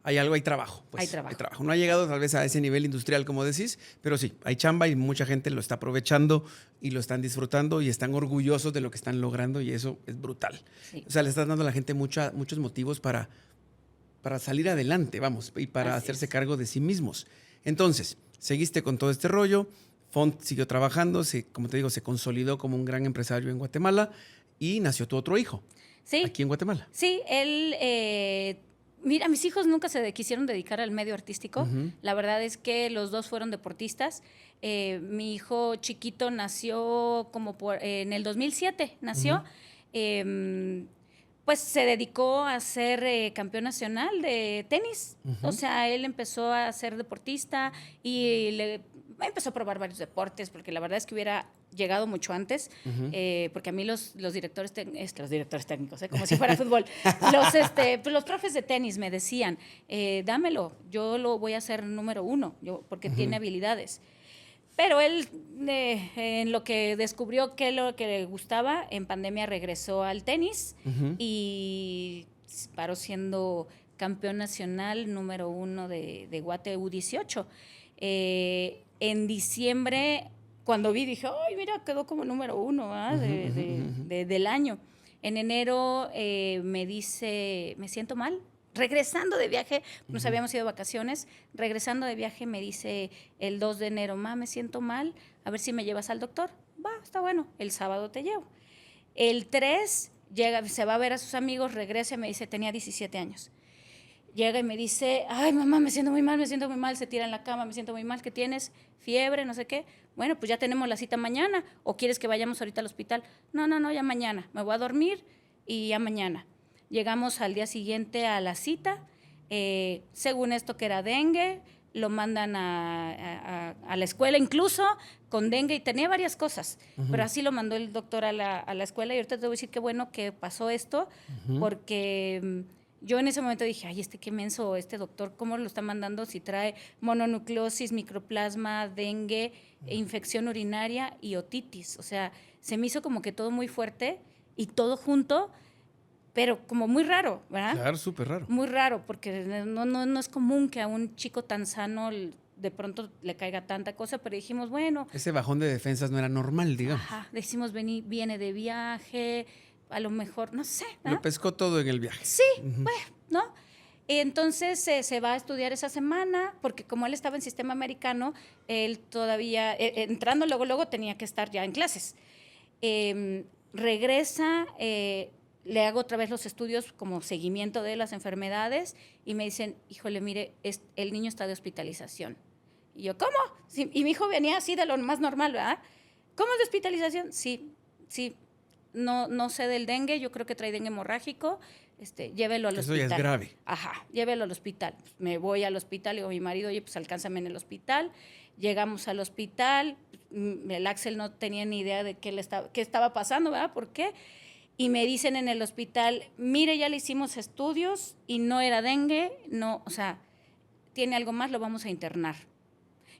Hay algo, hay trabajo. Pues, Hay trabajo. No ha llegado tal vez a ese nivel industrial como decís, pero sí, hay chamba y mucha gente lo está aprovechando y lo están disfrutando y están orgullosos de lo que están logrando y eso es brutal. Sí. O sea, le estás dando a la gente muchos motivos para salir adelante, vamos, y para Así hacerse es. cargo de sí mismos. Entonces, seguiste con todo este rollo, Font siguió trabajando, como te digo, se consolidó como un gran empresario en Guatemala y nació tu otro hijo Sí, aquí en Guatemala. sí, él, mira, mis hijos nunca quisieron dedicar al medio artístico. Ujú. La verdad es que los dos fueron deportistas. Mi hijo chiquito nació en el 2007, nació. Ujú. Pues se dedicó a ser campeón nacional de tenis. Ujú. O sea, él empezó a ser deportista y empezó a probar varios deportes, porque la verdad es que hubiera llegado mucho antes, Ujú. porque a mí los directores técnicos, como si fuera fútbol, pues los profes de tenis me decían, dámelo, yo lo voy a hacer número uno, porque tiene habilidades. Pero él, en lo que descubrió que lo que le gustaba, en pandemia regresó al tenis Ujú. y paró siendo campeón nacional número uno de Guate U18. En diciembre, cuando vi, dije, ay, mira, quedó como número uno del año. En enero me dice, me siento mal. Regresando de viaje, nos habíamos ido de vacaciones, regresando de viaje me dice el 2 de enero, me siento mal, a ver si me llevas al doctor. Va, está bueno, el sábado te llevo. El 3 llega, se va a ver a sus amigos, regresa y me dice, tenía 17 años. Llega y me dice, ay, mamá, me siento muy mal, se tira en la cama, me siento muy mal, ¿qué tienes? Fiebre, no sé qué. Bueno, pues ya tenemos la cita mañana, ¿o quieres que vayamos ahorita al hospital? No, ya mañana, me voy a dormir y ya mañana. Llegamos al día siguiente a la cita, según esto que era dengue, lo mandan a la escuela incluso con dengue y tenía varias cosas, pero así lo mandó el doctor a la escuela y ahorita te voy a decir qué bueno que pasó esto, porque yo en ese momento dije, ay, qué menso, este doctor, ¿cómo lo está mandando si trae mononucleosis, microplasma, dengue, infección urinaria y otitis? O sea, se me hizo como que todo muy fuerte y todo junto, pero como muy raro, ¿verdad? Claro, súper raro. Muy raro, porque no es común que a un chico tan sano de pronto le caiga tanta cosa, pero dijimos, bueno. Ese bajón de defensas no era normal, digamos. Ajá, decimos, viene de viaje, a lo mejor, no sé, ¿verdad? Lo pescó todo en el viaje. Sí, bueno, ¿no? Entonces se va a estudiar esa semana, porque como él estaba en sistema americano, él todavía, entrando luego tenía que estar ya en clases. Regresa, le hago otra vez los estudios como seguimiento de las enfermedades y me dicen, híjole, mire, el niño está de hospitalización. Y yo, ¿cómo? Sí, y mi hijo venía así de lo más normal, ¿verdad? ¿Cómo de hospitalización? Sí. No sé del dengue, yo creo que trae dengue hemorrágico, llévelo al hospital. Eso ya es grave. Ajá, llévelo al hospital. Pues me voy al hospital, digo a mi marido, oye, pues alcánzame en el hospital. Llegamos al hospital, el Axel no tenía ni idea de qué estaba pasando, ¿verdad? ¿Por qué? Y me dicen en el hospital, mire, ya le hicimos estudios y no era dengue, no, o sea, tiene algo más, lo vamos a internar.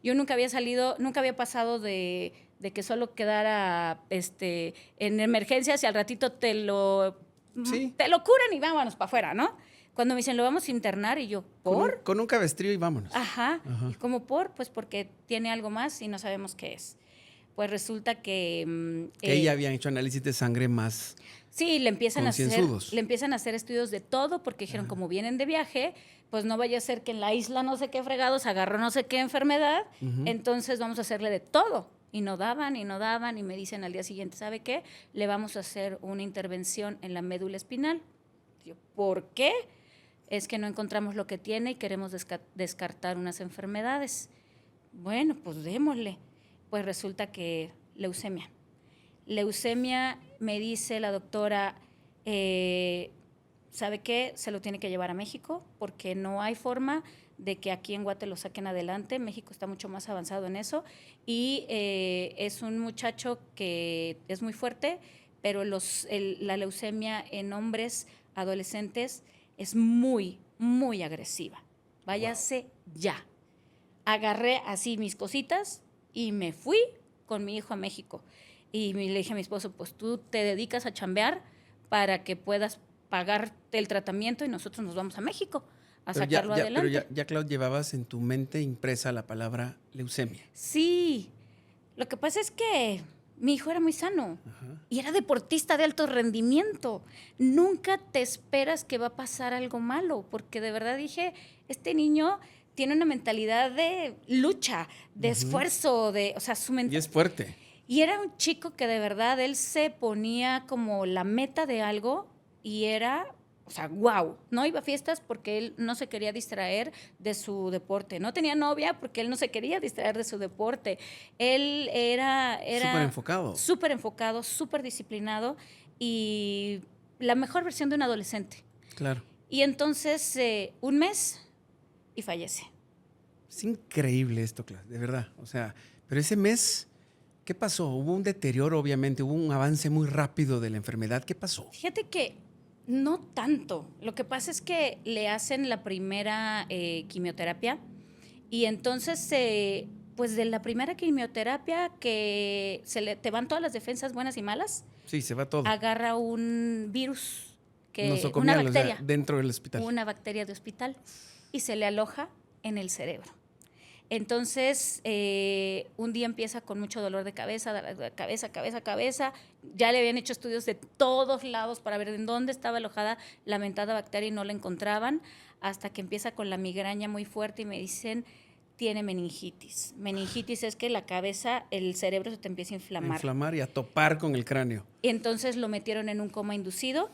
Yo nunca había pasado de que solo quedara en emergencias y al ratito te lo curan y vámonos para afuera, ¿no? Cuando me dicen, lo vamos a internar, y yo, ¿por? Con un cabestrillo y vámonos. Ajá. ¿Y cómo por? Pues porque tiene algo más y no sabemos qué es. Pues resulta que ya habían hecho análisis de sangre más. Sí, le empiezan a hacer estudios de todo, porque dijeron, como vienen de viaje, pues no vaya a ser que en la isla no sé qué fregados agarró no sé qué enfermedad, entonces vamos a hacerle de todo. Y no daban, y me dicen al día siguiente, ¿sabe qué? Le vamos a hacer una intervención en la médula espinal. Yo, ¿por qué? Es que no encontramos lo que tiene y queremos descartar unas enfermedades. Bueno, pues démosle. Pues resulta que leucemia. Leucemia, me dice la doctora, ¿sabe qué? Se lo tiene que llevar a México porque no hay forma de que aquí en Guate lo saquen adelante. México está mucho más avanzado en eso y es un muchacho que es muy fuerte, pero la leucemia en hombres adolescentes es muy, muy agresiva. Váyase ya. Agarré así mis cositas y me fui con mi hijo a México. Y le dije a mi esposo, pues tú te dedicas a chambear para que puedas pagar el tratamiento y nosotros nos vamos a México a sacarlo adelante. Pero ya, Clau, llevabas en tu mente impresa la palabra leucemia. Sí, lo que pasa es que mi hijo era muy sano Ajá. y era deportista de alto rendimiento. Nunca te esperas que va a pasar algo malo, porque de verdad dije, este niño tiene una mentalidad de lucha, de esfuerzo, o sea, su Y es fuerte. Y era un chico que de verdad él se ponía como la meta de algo y era, o sea, wow. No iba a fiestas porque él no se quería distraer de su deporte. No tenía novia porque él no se quería distraer de su deporte. Él Súper enfocado. súper disciplinado y la mejor versión de un adolescente. Claro. Y entonces, un mes y fallece. Es increíble esto, Clau, de verdad. O sea, pero ese mes, ¿qué pasó? Hubo un deterioro, obviamente, hubo un avance muy rápido de la enfermedad. ¿Qué pasó? Fíjate que no tanto. Lo que pasa es que le hacen la primera quimioterapia y entonces, pues de la primera quimioterapia que te van todas las defensas buenas y malas, Sí, se va todo. agarra un virus, Nosocomial, una bacteria, o sea, dentro del hospital. una bacteria de hospital y se le aloja en el cerebro. Entonces, un día empieza con mucho dolor de cabeza, cabeza. Ya le habían hecho estudios de todos lados para ver en dónde estaba alojada la mentada bacteria y no la encontraban, hasta que empieza con la migraña muy fuerte y me dicen, tiene meningitis. Meningitis es que la cabeza, el cerebro se te empieza a inflamar. Inflamar y a topar con el cráneo. Y entonces lo metieron en un coma inducido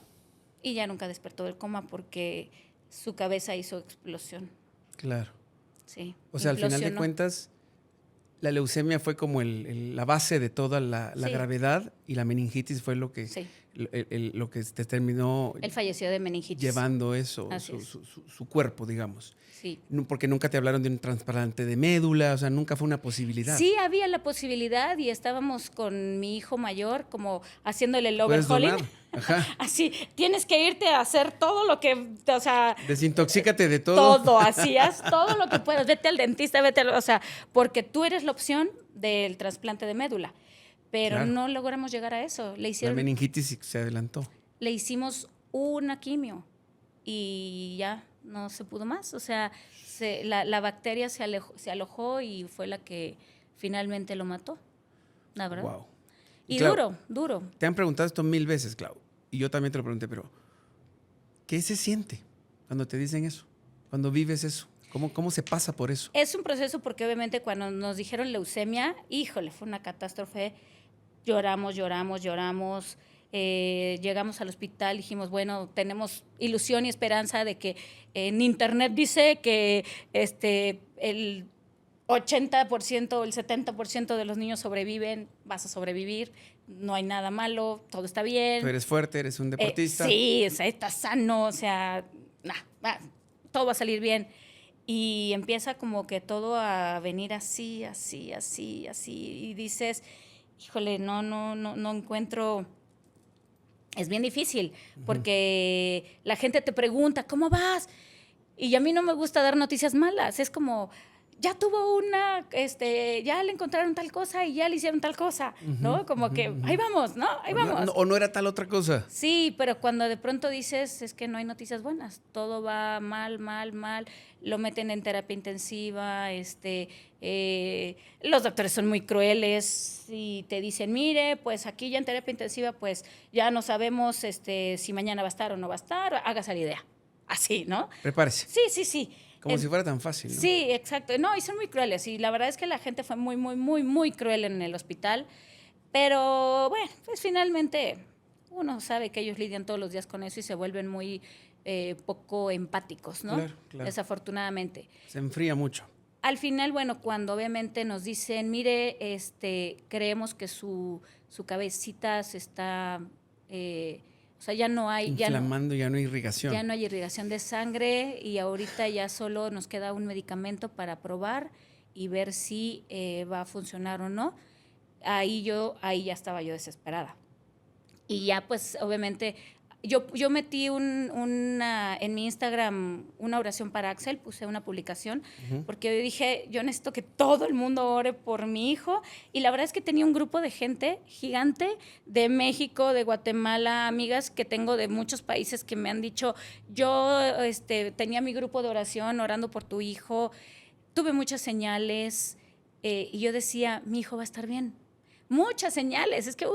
y ya nunca despertó del coma porque su cabeza hizo explosión. Claro. Sí, o sea, al final de cuentas, la leucemia fue como la base de toda la Sí. gravedad y la meningitis fue lo que, Sí. lo que te terminó Él falleció de meningitis. llevando eso, Así es. su cuerpo, digamos. Sí. Porque nunca te hablaron de un trasplante de médula, o sea, nunca fue una posibilidad. Sí, había la posibilidad y estábamos con mi hijo mayor como haciéndole el Puedes overhauling. donar. Ajá. Así, tienes que irte a hacer todo lo que, o sea, Desintoxícate de todo. todo, así, haz todo lo que puedas, vete al dentista, o sea, porque tú eres la opción del trasplante de médula, pero Claro. no logramos llegar a eso. La meningitis se adelantó. Le hicimos una quimio y ya no se pudo más, o sea, la bacteria se alojó y fue la que finalmente lo mató, la verdad. Wow. Y Clau, duro. Te han preguntado esto 1000 veces, Clau. Y yo también te lo pregunté, pero ¿qué se siente cuando te dicen eso? Cuando vives eso. ¿Cómo se pasa por eso? Es un proceso porque obviamente cuando nos dijeron leucemia, híjole, fue una catástrofe. Lloramos. Llegamos al hospital, dijimos, bueno, tenemos ilusión y esperanza de que en internet dice que el 80% o el 70% de los niños sobreviven, vas a sobrevivir, no hay nada malo, todo está bien. Tú eres fuerte, eres un deportista. Sí, o sea, estás sano, o sea, todo va a salir bien. Y empieza como que todo a venir así, y dices, híjole, no encuentro. Es bien difícil, porque la gente te pregunta, ¿cómo vas? Y a mí no me gusta dar noticias malas, es como, ya tuvo ya le encontraron tal cosa y ya le hicieron tal cosa, ¿no? Como que, ahí vamos, ¿no? Ahí vamos. O no era tal otra cosa. Sí, pero cuando de pronto dices, es que no hay noticias buenas, todo va mal, lo meten en terapia intensiva, los doctores son muy crueles y te dicen, mire, pues aquí ya en terapia intensiva, pues ya no sabemos si mañana va a estar o no va a estar, hágase la idea, así, ¿no? Prepárese. Sí. Como si fuera tan fácil, ¿no? Sí, exacto. No, y son muy crueles. Y la verdad es que la gente fue muy cruel en el hospital. Pero bueno, pues finalmente uno sabe que ellos lidian todos los días con eso y se vuelven muy poco empáticos, ¿no? Claro. Desafortunadamente. Se enfría mucho. Al final, bueno, cuando obviamente nos dicen, mire, creemos que su cabecita se está... o sea, ya no hay... Inflamando, ya no hay irrigación. Ya no hay irrigación de sangre y ahorita ya solo nos queda un medicamento para probar y ver si va a funcionar o no. Ahí ya estaba yo desesperada. Y ya pues obviamente yo metí en mi Instagram una oración para Axel, puse una publicación, porque yo dije, yo necesito que todo el mundo ore por mi hijo. Y la verdad es que tenía un grupo de gente gigante de México, de Guatemala, amigas que tengo de muchos países que me han dicho, yo tenía mi grupo de oración orando por tu hijo, tuve muchas señales y yo decía, mi hijo va a estar bien. muchas señales. Es que,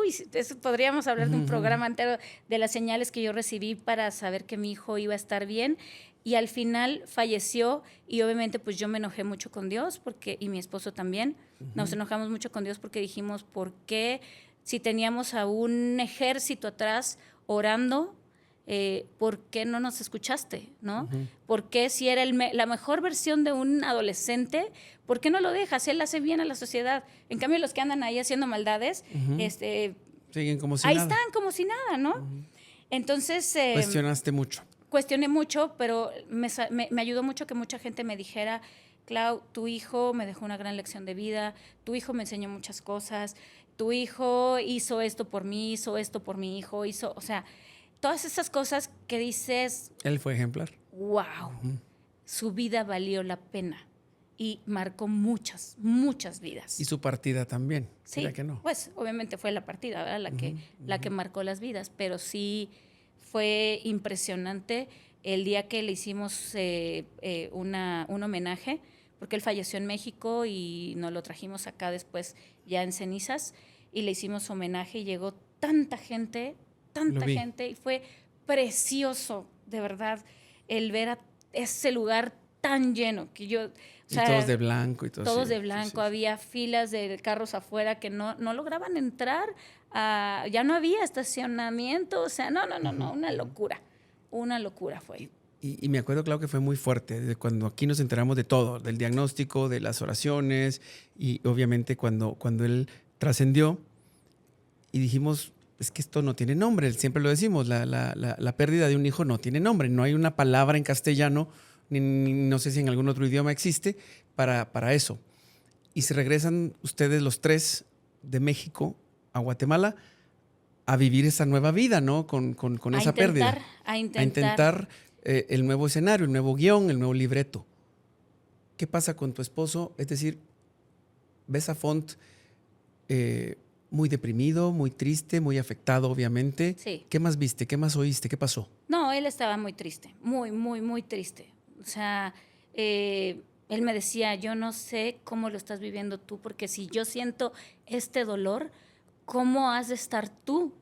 podríamos hablar de un programa entero de las señales que yo recibí para saber que mi hijo iba a estar bien. Y al final falleció y obviamente pues yo me enojé mucho con Dios y mi esposo también. Nos enojamos mucho con Dios porque dijimos, ¿por qué si teníamos a un ejército atrás orando, por qué no nos escuchaste? ¿No? ¿Por qué si era la mejor versión de un adolescente, por qué no lo dejas? Él hace bien a la sociedad. En cambio, los que andan ahí haciendo maldades, siguen como si ahí nada. están como si nada, ¿no? Entonces... Cuestionaste mucho. Cuestioné mucho, pero me ayudó mucho que mucha gente me dijera, Clau, tu hijo me dejó una gran lección de vida, tu hijo me enseñó muchas cosas, tu hijo hizo esto por mí, hizo esto por mi hijo, o sea, todas esas cosas que dices... Él fue ejemplar. ¡Wow! Su vida valió la pena y marcó muchas, muchas vidas. Y su partida también. Sí, ¿Será que no? pues obviamente fue la partida, ¿verdad? La que marcó las vidas, pero sí... Fue impresionante el día que le hicimos un homenaje, porque él falleció en México y nos lo trajimos acá después ya en cenizas, y le hicimos homenaje y llegó tanta gente, y fue precioso, de verdad, el ver a ese lugar tan lleno, que yo... O sea, y todos de blanco y todo. Todos de blanco, sí. Había filas de carros afuera que no lograban entrar, ya no había estacionamiento, o sea, no, una locura fue. Y me acuerdo, claro, que fue muy fuerte, de cuando aquí nos enteramos de todo, del diagnóstico, de las oraciones, y obviamente cuando él trascendió y dijimos, es que esto no tiene nombre, siempre lo decimos, la pérdida de un hijo no tiene nombre, no hay una palabra en castellano, ni no sé si en algún otro idioma existe, para eso. Y se regresan ustedes los tres de México a Guatemala a vivir esa nueva vida, ¿no? Con esa pérdida. A intentar el nuevo escenario, el nuevo guión, el nuevo libreto. ¿Qué pasa con tu esposo? Es decir, ves a Font muy deprimido, muy triste, muy afectado, obviamente. Sí. ¿Qué más viste? ¿Qué más oíste? ¿Qué pasó? No, él estaba muy triste, muy triste. O sea, él me decía, yo no sé cómo lo estás viviendo tú, porque si yo siento este dolor, ¿cómo has de estar tú?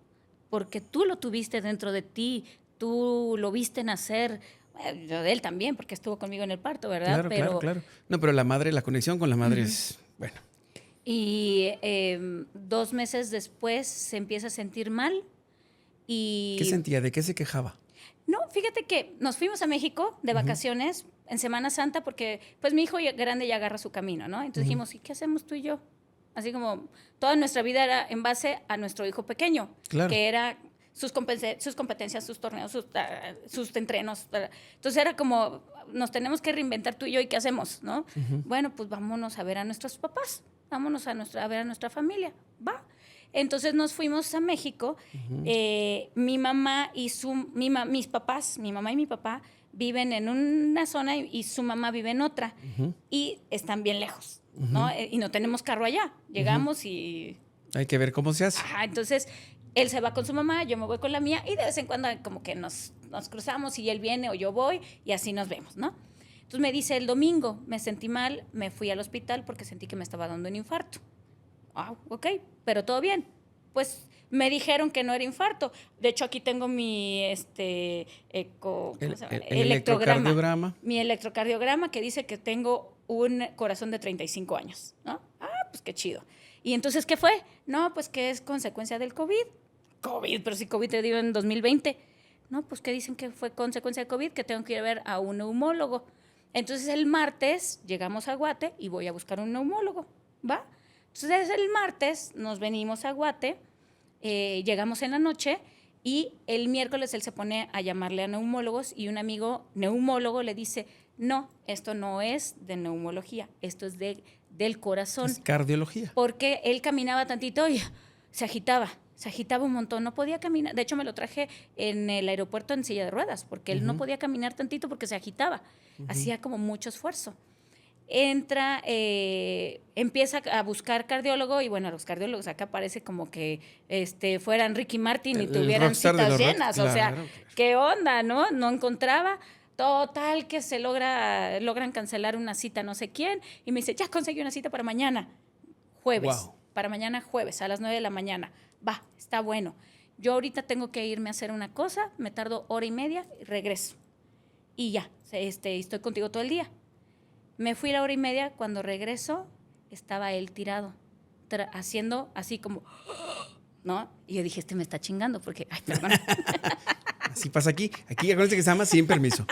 Porque tú lo tuviste dentro de ti, tú lo viste nacer. Yo de él también, porque estuvo conmigo en el parto, ¿verdad? Claro. No, pero la conexión con la madre es, bueno. Y 2 meses después se empieza a sentir mal. ¿Qué sentía? ¿De qué se quejaba? No, fíjate que nos fuimos a México de vacaciones en Semana Santa porque pues mi hijo grande ya agarra su camino, ¿no? Entonces dijimos, ¿y qué hacemos tú y yo? Así como toda nuestra vida era en base a nuestro hijo pequeño, que era sus competencias, sus torneos, sus entrenos. Entonces era como, nos tenemos que reinventar tú y yo, ¿y qué hacemos? ¿No? Bueno, pues vámonos a ver a nuestros papás, vámonos a ver a nuestra familia, ¿va? Entonces nos fuimos a México. Mi mamá y mis papás, mi mamá y mi papá viven en una zona y su mamá vive en otra. Y están bien lejos, ¿no? Y no tenemos carro allá. Llegamos y... Hay que ver cómo se hace. Entonces, él se va con su mamá, yo me voy con la mía y de vez en cuando como que nos cruzamos y él viene o yo voy y así nos vemos, ¿no? Entonces me dice, el domingo me sentí mal, me fui al hospital porque sentí que me estaba dando un infarto. Ok, pero todo bien. Pues me dijeron que no era infarto. De hecho, aquí tengo mi electrocardiograma. Mi electrocardiograma que dice que tengo un corazón de 35 años, ¿no? Pues qué chido. ¿Y entonces qué fue? No, pues que es consecuencia del COVID. Pero si COVID te dio en 2020. No, pues que dicen que fue consecuencia de COVID, que tengo que ir a ver a un neumólogo. Entonces el martes llegamos a Guate y voy a buscar un neumólogo, ¿va? Entonces el martes nos venimos a Guate, llegamos en la noche y el miércoles él se pone a llamarle a neumólogos y un amigo neumólogo le dice, no, esto no es de neumología, esto es del corazón. Es cardiología. Porque él caminaba tantito y se agitaba un montón, no podía caminar. De hecho, me lo traje en el aeropuerto en silla de ruedas, porque él no podía caminar tantito porque se agitaba, hacía como mucho esfuerzo. Entra, empieza a buscar cardiólogo y bueno, los cardiólogos acá parece como que fueran Ricky Martin y tuvieran citas llenas, o sea, ¿qué onda, no? No encontraba. Total que se logran cancelar una cita no sé quién y me dice, ya conseguí una cita para mañana, jueves. Wow. para mañana jueves a las 9 de la mañana. Va, está bueno. Yo ahorita tengo que irme a hacer una cosa, me tardo hora y media y regreso. Y ya, estoy contigo todo el día. Me fui la hora y media, cuando regreso estaba él tirado, haciendo así como, ¿no? Y yo dije, me está chingando porque, ay, perdón. Así pasa aquí. Aquí, acuérdense que se llama sin permiso.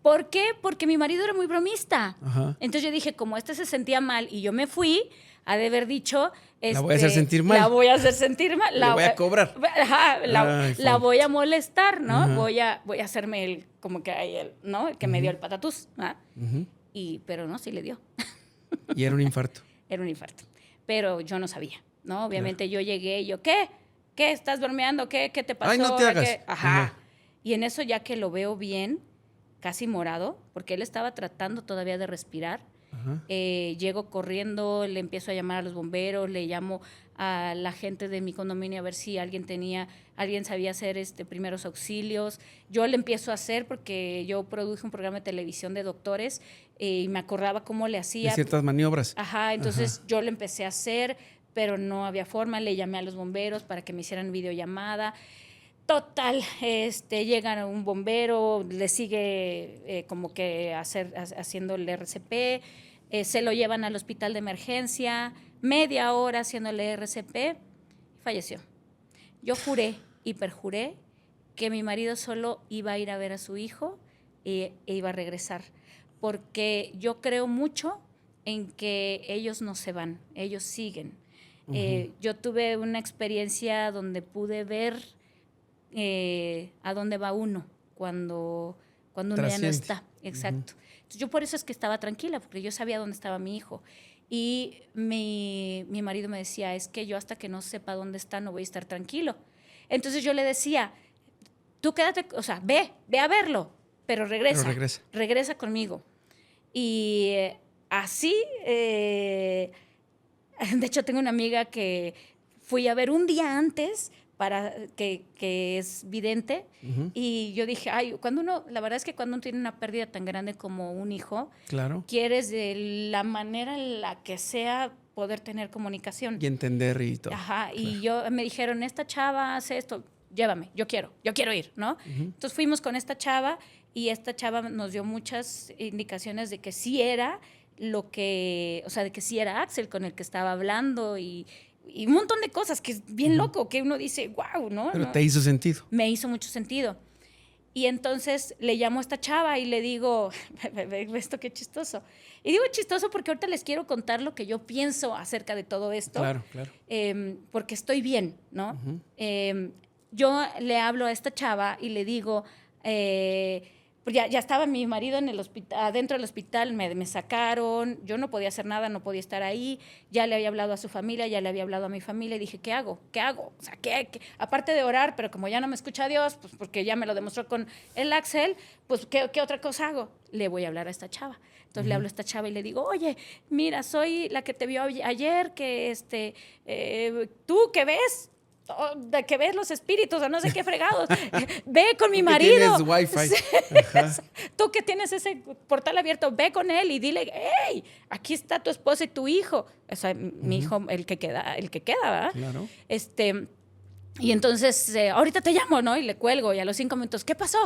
¿Por qué? Porque mi marido era muy bromista. Ajá. Entonces yo dije, como se sentía mal y yo me fui, ha de haber dicho... la voy a hacer sentir mal. La voy a hacer sentir mal. La voy a cobrar. Ajá, la voy a molestar, ¿no? Ajá. Voy a hacerme como que hay el, ¿no? El que me dio el patatús. ¿Ah? Pero no, sí le dio. Y era un infarto. Era un infarto. Pero yo no sabía, ¿no? Obviamente yo llegué y yo, ¿qué? ¿Qué? ¿Estás bromeando? ¿Qué te pasó? Ay, no te hagas. Ajá. Ajá. Y en eso, ya que lo veo bien, casi morado, porque él estaba tratando todavía de respirar, llego corriendo, le empiezo a llamar a los bomberos, le llamo a la gente de mi condominio a ver si alguien sabía hacer primeros auxilios. Yo le empiezo a hacer porque yo produje un programa de televisión de doctores y me acordaba cómo le hacía. De ciertas maniobras. Ajá, entonces yo le empecé a hacer, pero no había forma. Le llamé a los bomberos para que me hicieran videollamada. Total, llega un bombero, le sigue como que haciendo el RCP, se lo llevan al hospital de emergencia, media hora haciendo el RCP, y falleció. Yo juré y perjuré que mi marido solo iba a ir a ver a su hijo e iba a regresar, porque yo creo mucho en que ellos no se van, ellos siguen. Yo tuve una experiencia donde pude ver a dónde va uno cuando uno ya no está. Exacto. Entonces, yo por eso es que estaba tranquila, porque yo sabía dónde estaba mi hijo. Y mi marido me decía, es que yo hasta que no sepa dónde está no voy a estar tranquilo. Entonces yo le decía, tú quédate, o sea, ve a verlo, pero regresa. Regresa conmigo. Y así, de hecho tengo una amiga que fui a ver un día antes, que es vidente, y yo dije, ay, la verdad es que cuando uno tiene una pérdida tan grande como un hijo, claro, quieres de la manera en la que sea poder tener comunicación. Y entender y todo. Ajá, claro. Y me dijeron, esta chava hace esto, llévame, yo quiero ir, ¿no? Entonces fuimos con esta chava y esta chava nos dio muchas indicaciones de que sí era de que sí era Axel con el que estaba hablando y un montón de cosas que es bien loco, que uno dice, wow, ¿no? Pero te hizo sentido. Me hizo mucho sentido. Y entonces le llamo a esta chava y le digo, esto qué chistoso. Y digo chistoso porque ahorita les quiero contar lo que yo pienso acerca de todo esto. Claro, claro. Porque estoy bien, ¿no? Yo le hablo a esta chava y le digo, pues ya estaba mi marido en el hospital, adentro del hospital, me sacaron, yo no podía hacer nada, no podía estar ahí, ya le había hablado a su familia, ya le había hablado a mi familia y dije, ¿qué hago? O sea, ¿qué? Aparte de orar, pero como ya no me escucha Dios, pues porque ya me lo demostró con el Axel, pues ¿qué otra cosa hago? Le voy a hablar a esta chava. Entonces le hablo a esta chava y le digo, oye, mira, soy la que te vio ayer, que ¿tú qué ves? De que ves los espíritus o no sé qué fregados, ve con mi marido. Tienes wifi. Sí, tú que tienes ese portal abierto, ve con él y dile, hey, aquí está tu esposa y tu hijo. O sea, mi hijo, el que queda, ¿verdad? Claro. Y entonces, ahorita te llamo, ¿no? Y le cuelgo y a los 5 minutos, ¿qué pasó?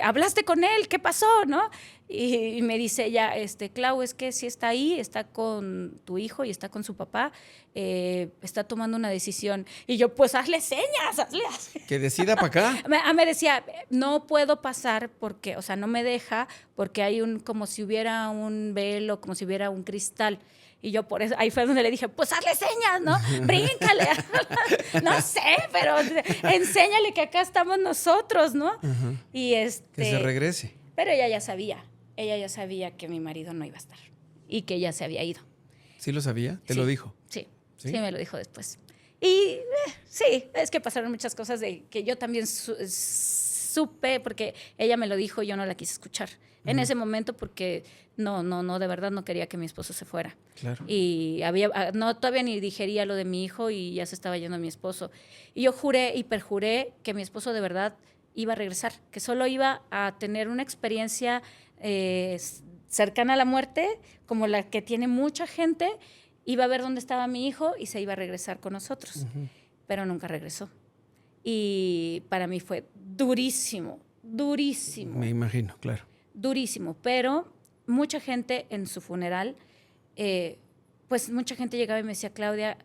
¿Hablaste con él? ¿Qué pasó? ¿No? Y me dice ella, Clau, es que sí está ahí, está con tu hijo y está con su papá, está tomando una decisión. Y yo, pues hazle señas, hazle. Que decida para acá. Me decía, no puedo pasar porque, o sea, no me deja porque hay como si hubiera un velo, como si hubiera un cristal. Y yo por eso, ahí fue donde le dije, pues hazle señas, ¿no? Bríncale. No sé, pero enséñale que acá estamos nosotros, ¿no? Y que se regrese. Pero ella ya sabía que mi marido no iba a estar y que ya se había ido. ¿Sí lo sabía? ¿Te lo dijo? Sí, me lo dijo después. Y sí, es que pasaron muchas cosas de que yo también supe, porque ella me lo dijo y yo no la quise escuchar en ese momento porque no, de verdad no quería que mi esposo se fuera. Claro. Y todavía ni digería lo de mi hijo y ya se estaba yendo mi esposo. Y yo juré y perjuré que mi esposo de verdad iba a regresar, que solo iba a tener una experiencia cercana a la muerte, como la que tiene mucha gente, iba a ver dónde estaba mi hijo y se iba a regresar con nosotros, pero nunca regresó. Y para mí fue durísimo, durísimo. Me imagino, claro. Durísimo, pero mucha gente en su funeral, pues mucha gente llegaba y me decía, Claudia,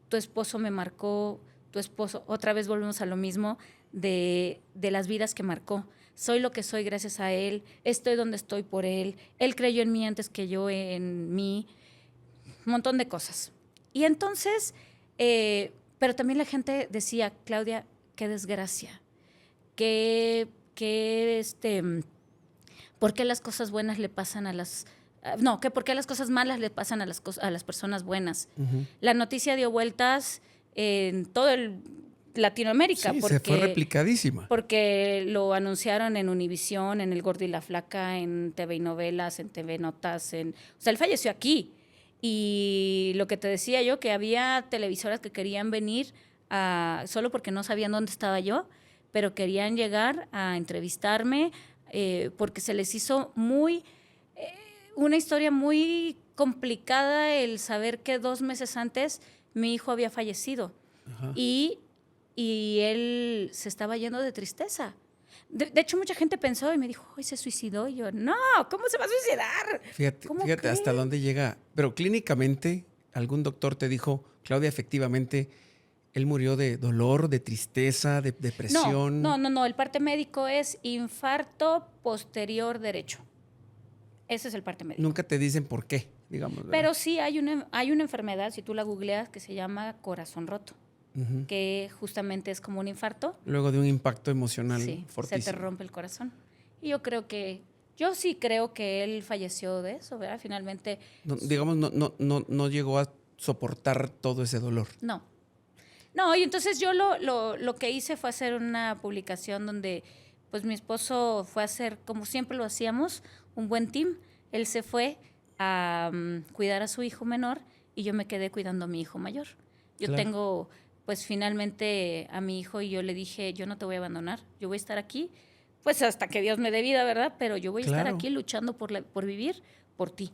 tu esposo me marcó, tu esposo, otra vez volvemos a lo mismo de las vidas que marcó. Soy lo que soy gracias a él, estoy donde estoy por él creyó en mí antes que yo en mí, un montón de cosas. Y entonces, pero también la gente decía, Claudia, qué desgracia, ¿por qué las cosas buenas le pasan a las... No, que por qué las cosas malas le pasan a las personas buenas? La noticia dio vueltas en todo el Latinoamérica. Sí, porque, se fue replicadísima. Porque lo anunciaron en Univisión, en El Gordo y la Flaca, en TV y Novelas, en TV Notas. O sea, él falleció aquí. Y lo que te decía yo, que había televisoras que querían venir solo porque no sabían dónde estaba yo, pero querían llegar a entrevistarme porque se les hizo una historia muy complicada el saber que 2 meses antes mi hijo había fallecido. Y él se estaba yendo de tristeza. De hecho, mucha gente pensó y me dijo, ¡ay, se suicidó! Y yo, no, ¿cómo se va a suicidar? Fíjate hasta dónde llega. Pero clínicamente, algún doctor te dijo, Claudia, efectivamente, él murió de dolor, de tristeza, de depresión. No. El parte médico es infarto posterior derecho. Ese es el parte médico. Nunca te dicen por qué, digamos. ¿verdad? Pero sí hay una enfermedad, si tú la googleas, que se llama corazón roto. Que justamente es como un infarto. Luego de un impacto emocional fortísimo. Se te rompe el corazón. Y yo sí creo que él falleció de eso, ¿verdad? Finalmente. No llegó a soportar todo ese dolor. No, y entonces yo lo que hice fue hacer una publicación donde pues mi esposo fue a hacer, como siempre lo hacíamos, un buen team. Él se fue a cuidar a su hijo menor y yo me quedé cuidando a mi hijo mayor. Yo tengo pues finalmente a mi hijo y yo le dije, yo no te voy a abandonar, yo voy a estar aquí, pues hasta que Dios me dé vida, ¿verdad? Pero yo voy a estar aquí luchando por vivir por ti,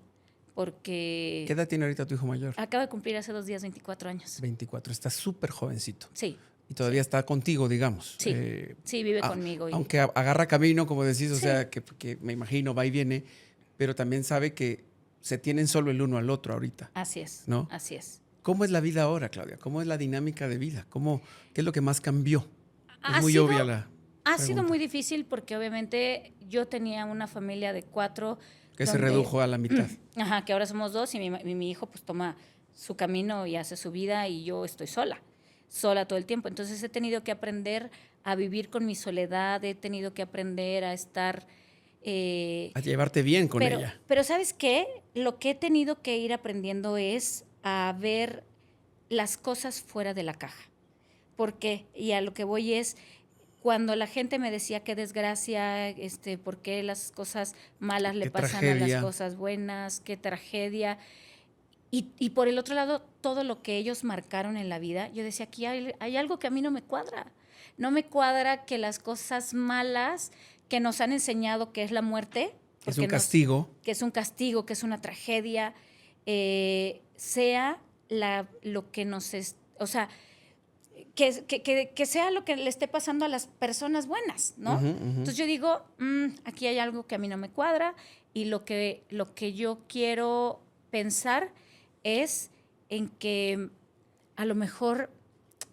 porque... ¿Qué edad tiene ahorita tu hijo mayor? Acaba de cumplir hace 2 días 24 años. 24, está súper jovencito. Sí. Y todavía está contigo, digamos. Sí, sí, vive conmigo. Aunque agarra camino, como decís, o sea, que me imagino va y viene, pero también sabe que se tienen solo el uno al otro ahorita. Así es, ¿no? Así es. ¿Cómo es la vida ahora, Claudia? ¿Cómo es la dinámica de vida? ¿Qué es lo que más cambió? Es muy obvia la Ha sido muy difícil porque obviamente yo tenía una familia de 4. Que se redujo a la mitad. Ajá, que ahora somos 2 y mi hijo pues toma su camino y hace su vida y yo estoy sola todo el tiempo. Entonces he tenido que aprender a vivir con mi soledad, he tenido que aprender a estar... a llevarte bien con ella. Pero ¿sabes qué? Lo que he tenido que ir aprendiendo es a ver las cosas fuera de la caja. ¿Por qué? Y a lo que voy es, cuando la gente me decía qué desgracia, por qué las cosas malas le pasan a las cosas buenas, qué tragedia. Y por el otro lado, todo lo que ellos marcaron en la vida, yo decía, aquí hay algo que a mí no me cuadra. No me cuadra que las cosas malas que nos han enseñado que es la muerte, es un castigo. Que es un castigo, que es una tragedia, sea lo que nos... o sea, que sea lo que le esté pasando a las personas buenas, ¿no? Entonces yo digo, aquí hay algo que a mí no me cuadra y lo que yo quiero pensar es en que a lo mejor,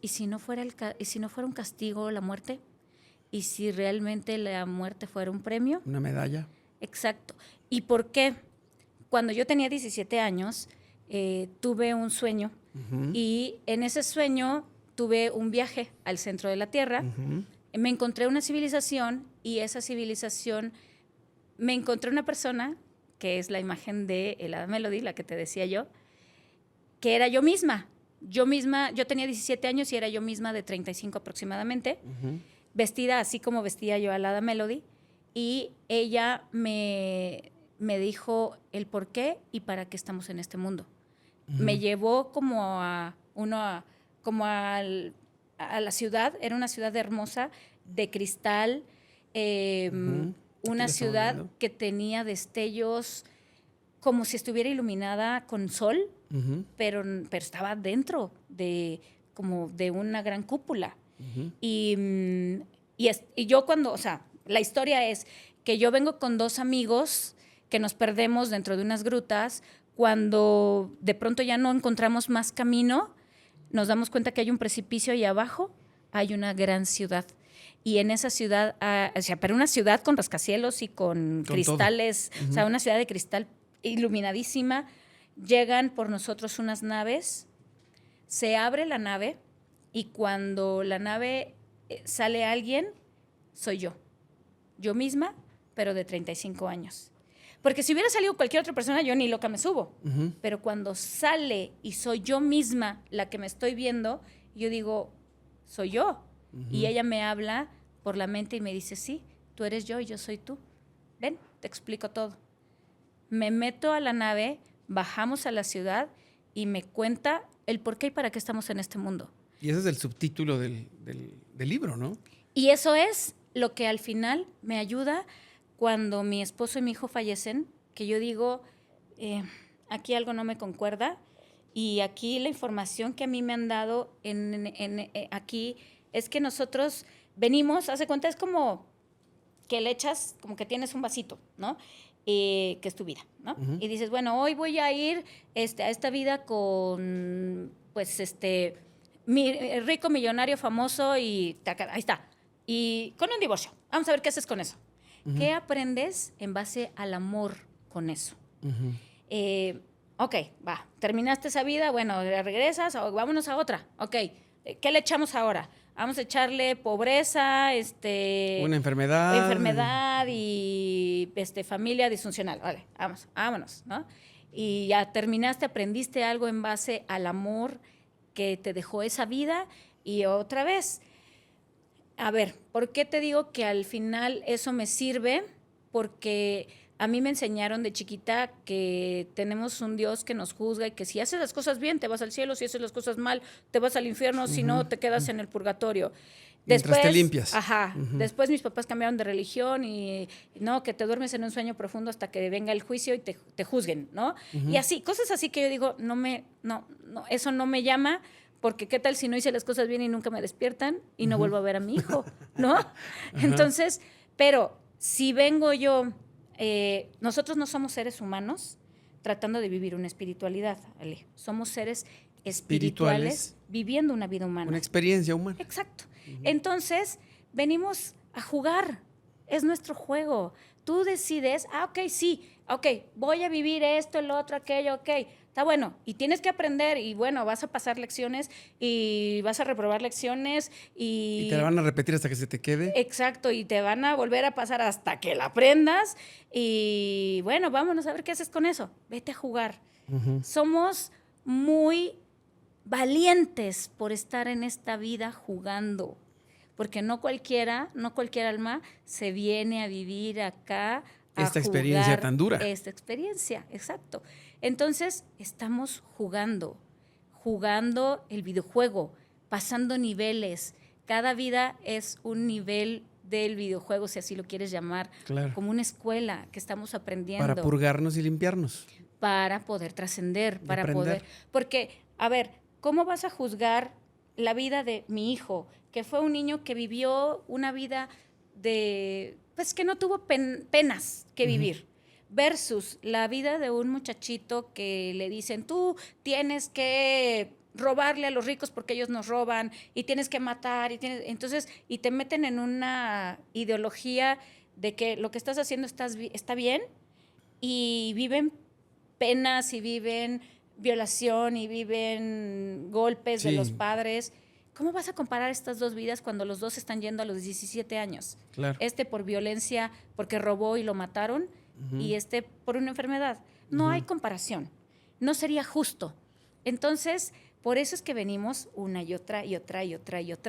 ¿y si no fuera un castigo la muerte? ¿Y si realmente la muerte fuera un premio? ¿Una medalla? Exacto. ¿Y por qué? Cuando yo tenía 17 años, tuve un sueño y en ese sueño tuve un viaje al centro de la Tierra. Me encontré una civilización y esa civilización me encontré una persona que es la imagen de el Hada Melody, la que te decía yo, que era yo misma. Yo tenía 17 años y era yo misma de 35 aproximadamente, vestida así como vestía yo a la Hada Melody, y ella me dijo el por qué y para qué estamos en este mundo. Me llevó como a la ciudad, era una ciudad hermosa, de cristal, una ciudad que tenía destellos como si estuviera iluminada con sol, pero estaba dentro de como de una gran cúpula. Y yo cuando, o sea, la historia es que yo vengo con 2 amigos que nos perdemos dentro de unas grutas. Cuando de pronto ya no encontramos más camino, nos damos cuenta que hay un precipicio y abajo hay una gran ciudad. Y en esa ciudad, o sea, pero una ciudad con rascacielos y con cristales, o sea, una ciudad de cristal iluminadísima. Llegan por nosotros unas naves, se abre la nave y cuando la nave sale alguien, soy yo misma, pero de 35 años. Porque si hubiera salido cualquier otra persona, yo ni loca me subo. Pero cuando sale y soy yo misma la que me estoy viendo, yo digo, soy yo. Y ella me habla por la mente y me dice, sí, tú eres yo y yo soy tú. Ven, te explico todo. Me meto a la nave, bajamos a la ciudad y me cuenta el por qué y para qué estamos en este mundo. Y ese es el subtítulo del libro, ¿no? Y eso es lo que al final me ayuda cuando mi esposo y mi hijo fallecen, que yo digo, aquí algo no me concuerda y aquí la información que a mí me han dado aquí es que nosotros venimos, hace cuenta, es como que le echas, como que tienes un vasito, ¿no? Que es tu vida, ¿no? Y dices, bueno, hoy voy a ir a esta vida con, pues, rico, millonario, famoso y ahí está. Y con un divorcio. Vamos a ver qué haces con eso. ¿Qué aprendes en base al amor con eso? Ok, va, terminaste esa vida, bueno, regresas o vámonos a otra. Ok, ¿qué le echamos ahora? Vamos a echarle pobreza, una enfermedad. Enfermedad y familia disfuncional. Vale, vámonos, ¿no? Y ya terminaste, aprendiste algo en base al amor que te dejó esa vida y otra vez. A ver, ¿por qué te digo que al final eso me sirve? Porque a mí me enseñaron de chiquita que tenemos un Dios que nos juzga y que si haces las cosas bien te vas al cielo, si haces las cosas mal te vas al infierno, si no te quedas en el purgatorio. Mientras te limpias. Después mis papás cambiaron de religión y no, que te duermes en un sueño profundo hasta que venga el juicio y te juzguen, ¿no? Y así, cosas así que yo digo, no, eso no me llama. Porque qué tal si no hice las cosas bien y nunca me despiertan y no vuelvo a ver a mi hijo, ¿no? Entonces, pero si vengo yo, nosotros no somos seres humanos tratando de vivir una espiritualidad, Ale. Somos seres espirituales viviendo una vida humana. Una experiencia humana. Exacto. Entonces, venimos a jugar. Es nuestro juego. Tú decides, voy a vivir esto, lo otro, aquello, ok. Está bueno, y tienes que aprender, y bueno, vas a pasar lecciones, y vas a reprobar lecciones, y te la van a repetir hasta que se te quede. Exacto, y te van a volver a pasar hasta que la aprendas, y bueno, vámonos a ver qué haces con eso. Vete a jugar. Somos muy valientes por estar en esta vida jugando, porque no cualquier alma se viene a vivir acá a esta experiencia tan dura. Esta experiencia, exacto. Entonces, estamos jugando el videojuego, pasando niveles. Cada vida es un nivel del videojuego, si así lo quieres llamar, claro, como una escuela que estamos aprendiendo. Para purgarnos y limpiarnos. Para poder trascender, para poder... Porque, a ver, ¿cómo vas a juzgar la vida de mi hijo, que fue un niño que vivió una vida pues que no tuvo penas que vivir? Versus la vida de un muchachito que le dicen, tú tienes que robarle a los ricos porque ellos nos roban y tienes que matar, y te meten en una ideología de que lo que estás haciendo está bien, y viven penas y viven violación y viven golpes de los padres. ¿Cómo vas a comparar estas dos vidas cuando los dos están yendo a los 17 años? Claro. Por violencia, porque robó y lo mataron, y por una enfermedad. No hay comparación. No sería justo. Entonces, por eso es que venimos una y otra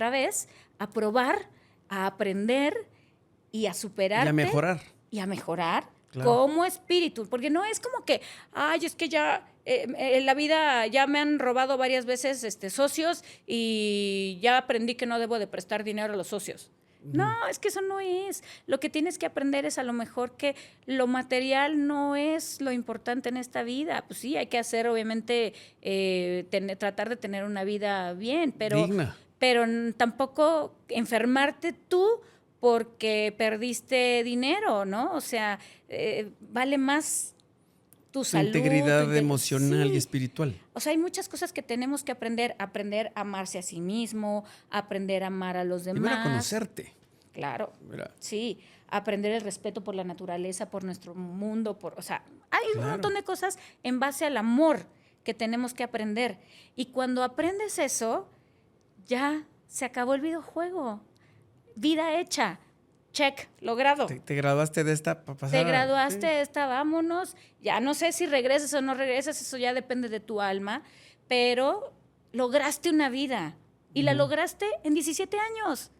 vez a probar, a aprender y a superarte. Y a mejorar. Claro. Como espíritu. Porque no es como que, es que ya en la vida ya me han robado varias veces socios y ya aprendí que no debo de prestar dinero a los socios. No, es que eso no es. Lo que tienes que aprender es a lo mejor que lo material no es lo importante en esta vida. Pues sí, hay que hacer, obviamente, tratar de tener una vida bien, Digna. pero tampoco enfermarte tú porque perdiste dinero, ¿no? O sea, vale más tu Tu salud. integridad emocional y Sí. espiritual. O sea, hay muchas cosas que tenemos que aprender a amarse a sí mismo, aprender a amar a los demás. Primero a conocerte. Claro, ¿Verdad? sí, aprender el respeto por la naturaleza, por nuestro mundo, o sea, hay un Claro. montón de cosas en base al amor que tenemos que aprender. Y cuando aprendes eso, ya se acabó el videojuego. Vida hecha. Check, logrado. Te graduaste de esta para pasar Te a- graduaste sí. de esta, vámonos. Ya no sé si regresas o no regresas, eso ya depende de tu alma, pero lograste una vida y la lograste en 17 años.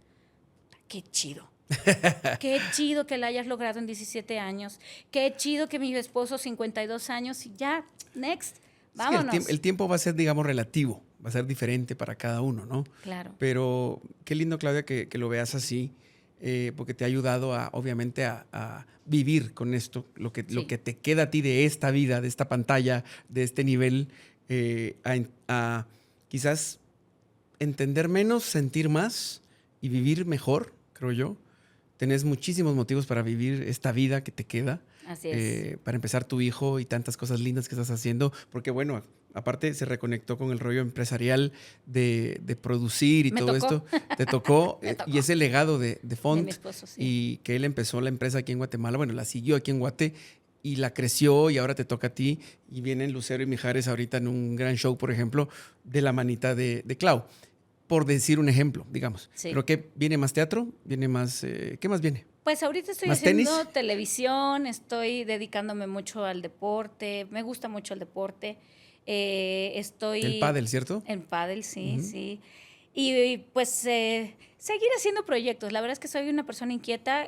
Qué chido. Qué chido que la hayas logrado en 17 años. Qué chido que mi esposo 52 años y ya, next, Sí, vámonos. el tiempo va a ser, digamos, relativo, va a ser diferente para cada uno, ¿no? Claro. Pero qué lindo, Claudia, que lo veas así, porque te ha ayudado obviamente, a vivir con esto, lo Sí. que te queda a ti de esta vida, de esta pantalla, de este nivel, a quizás entender menos, sentir más y vivir mejor, creo yo. Tenés muchísimos motivos para vivir esta vida que te queda. Así es. Para empezar, tu hijo y tantas cosas lindas que estás haciendo, porque bueno, aparte se reconectó con el rollo empresarial de producir y Me todo tocó. esto. Te tocó, Me tocó. y ese legado de De Font, mi esposo, sí. y que él empezó la empresa aquí en Guatemala, bueno, la siguió aquí en Guate y la creció y ahora te toca a ti y vienen Lucero y Mijares ahorita en un gran show, por ejemplo, de la manita de Clau, por decir un ejemplo, digamos. Sí. ¿Pero qué? ¿Viene más teatro? ¿Viene más? ¿Qué más viene? Pues ahorita estoy ¿Más haciendo tenis? televisión, estoy dedicándome mucho al deporte, me gusta mucho el deporte. Estoy El pádel, ¿cierto? en pádel, sí, Ujú. sí. Y pues seguir haciendo proyectos. La verdad es que soy una persona inquieta.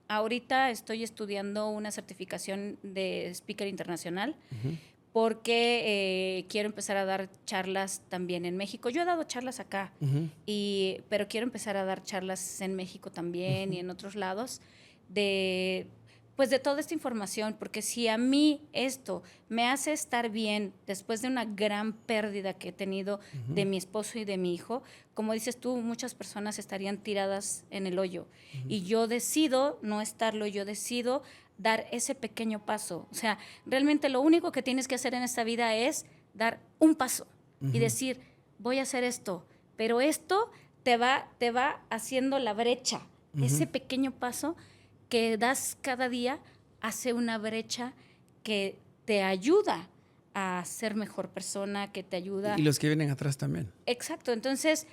Ahorita estoy estudiando una certificación de speaker internacional Ujú. porque quiero empezar a dar charlas también en México. Yo he dado charlas acá, Ujú. pero quiero empezar a dar charlas en México también y en otros lados de pues de toda esta información, porque si a mí esto me hace estar bien después de una gran pérdida que he tenido de mi esposo y de mi hijo, como dices tú, muchas personas estarían tiradas en el hoyo. Y yo decido no estarlo, yo decido dar ese pequeño paso. O sea, realmente lo único que tienes que hacer en esta vida es dar un paso y decir, voy a hacer esto, pero esto te va haciendo la brecha. Ese pequeño paso que das cada día hace una brecha que te ayuda a ser mejor persona, que te ayuda. Y los que vienen atrás también. Exacto, entonces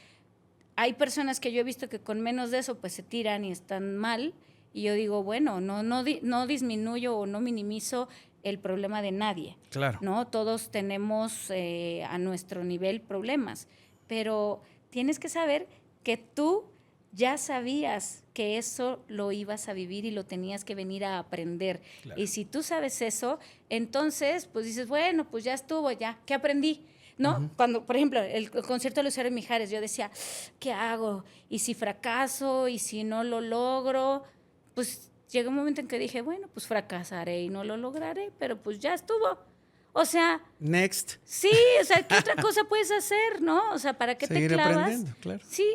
hay personas que yo he visto que con menos de eso pues se tiran y están mal y yo digo, bueno, no disminuyo o no minimizo el problema de nadie. Claro. ¿No? Todos tenemos a nuestro nivel problemas, pero tienes que saber que tú ya sabías que eso lo ibas a vivir y lo tenías que venir a aprender. Claro. Y si tú sabes eso, entonces pues dices, bueno, pues ya estuvo, ya, ¿qué aprendí? ¿No? Cuando, por ejemplo, el concierto de Lucero y Mijares, yo decía, ¿qué hago? ¿Y si fracaso? ¿Y si no lo logro? Pues llegó un momento en que dije, bueno, pues fracasaré y no lo lograré, pero pues ya estuvo. O sea, Next. sí, o sea, ¿qué otra cosa puedes hacer, no? O sea, ¿para qué Seguir te clavas? aprendiendo, claro. Sí,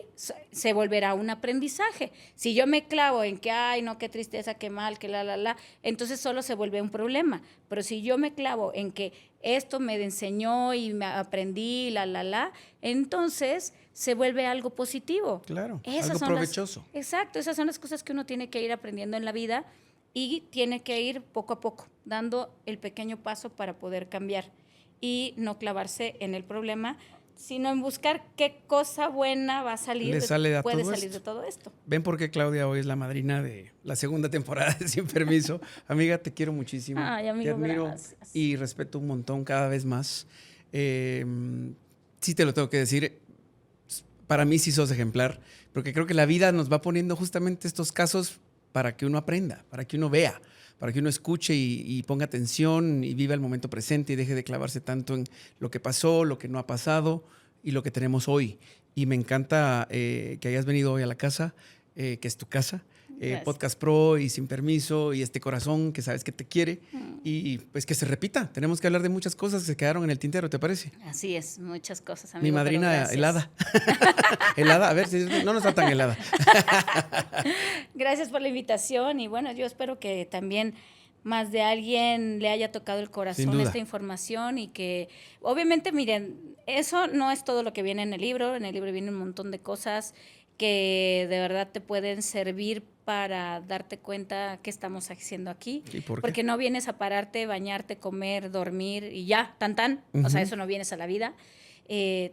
se volverá un aprendizaje. Si yo me clavo en que, ay, no, qué tristeza, qué mal, que la, entonces solo se vuelve un problema. Pero si yo me clavo en que esto me enseñó y me aprendí, entonces se vuelve algo positivo. Claro, Esas algo son provechoso. Exacto, esas son las cosas que uno tiene que ir aprendiendo en la vida y tiene que ir poco a poco, dando el pequeño paso para poder cambiar y no clavarse en el problema, sino en buscar qué cosa buena va a salir, puede salir de todo esto. ¿Ven por qué Claudia hoy es la madrina de la segunda temporada de Sin Permiso? Amiga, te quiero muchísimo. Ay, amigo, te admiro gracias. y respeto un montón cada vez más. Sí te lo tengo que decir, para mí sí sos ejemplar, porque creo que la vida nos va poniendo justamente estos casos para que uno aprenda, para que uno vea, para que uno escuche y ponga atención y viva el momento presente y deje de clavarse tanto en lo que pasó, lo que no ha pasado y lo que tenemos hoy. Y me encanta que hayas venido hoy a la casa que es tu casa. Gracias. Podcast Pro y Sin Permiso y este corazón que sabes que te quiere y pues que se repita. Tenemos que hablar de muchas cosas que se quedaron en el tintero, ¿te parece? Así es, muchas cosas, amigo. Mi pero madrina gracias. helada. Helada, a ver, si no nos está tan helada. Gracias por la invitación y bueno, yo espero que también más de alguien le haya tocado el Sin corazón duda. esta información y que obviamente, miren, eso no es todo lo que viene en el libro viene un montón de cosas que de verdad te pueden servir para darte cuenta qué estamos haciendo aquí. ¿Y por qué? Porque no vienes a pararte, bañarte, comer, dormir y ya, tan tan. O sea, eso no vienes a la vida.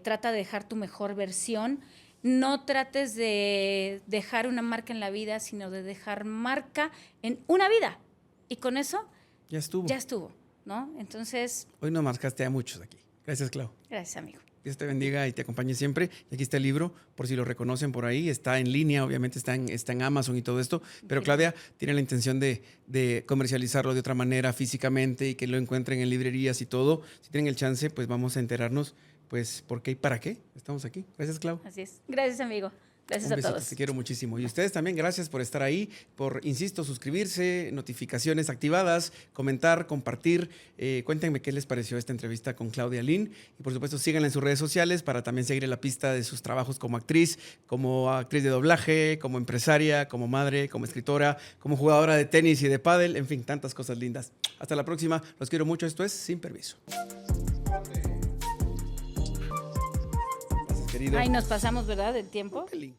Trata de dejar tu mejor versión. No trates de dejar una marca en la vida, sino de dejar marca en una vida. Y con eso Ya estuvo. ya estuvo, ¿no? Entonces, Hoy nos marcaste a muchos aquí. Gracias, Clau. gracias, amigo. Dios te bendiga y te acompañe siempre. Y aquí está el libro, por si lo reconocen por ahí. Está en línea, obviamente está en Amazon y todo esto. Pero Sí. Claudia tiene la intención de comercializarlo de otra manera físicamente y que lo encuentren en librerías y todo. Si tienen el chance, pues vamos a enterarnos, pues, por qué y para qué estamos aquí. Gracias, Clau. Así es. Gracias, amigo. Gracias Un a besito, todos. te quiero muchísimo. Y ustedes también, gracias por estar ahí, por, insisto, suscribirse, notificaciones activadas, comentar, compartir. Cuéntenme qué les pareció esta entrevista con Claudia Lin. Y por supuesto, síganla en sus redes sociales para también seguir en la pista de sus trabajos como actriz de doblaje, como empresaria, como madre, como escritora, como jugadora de tenis y de pádel. En fin, tantas cosas lindas. Hasta la próxima. Los quiero mucho. Esto es Sin Permiso. Gracias, querido. Ay, nos pasamos, ¿verdad? Del tiempo. Qué lindo.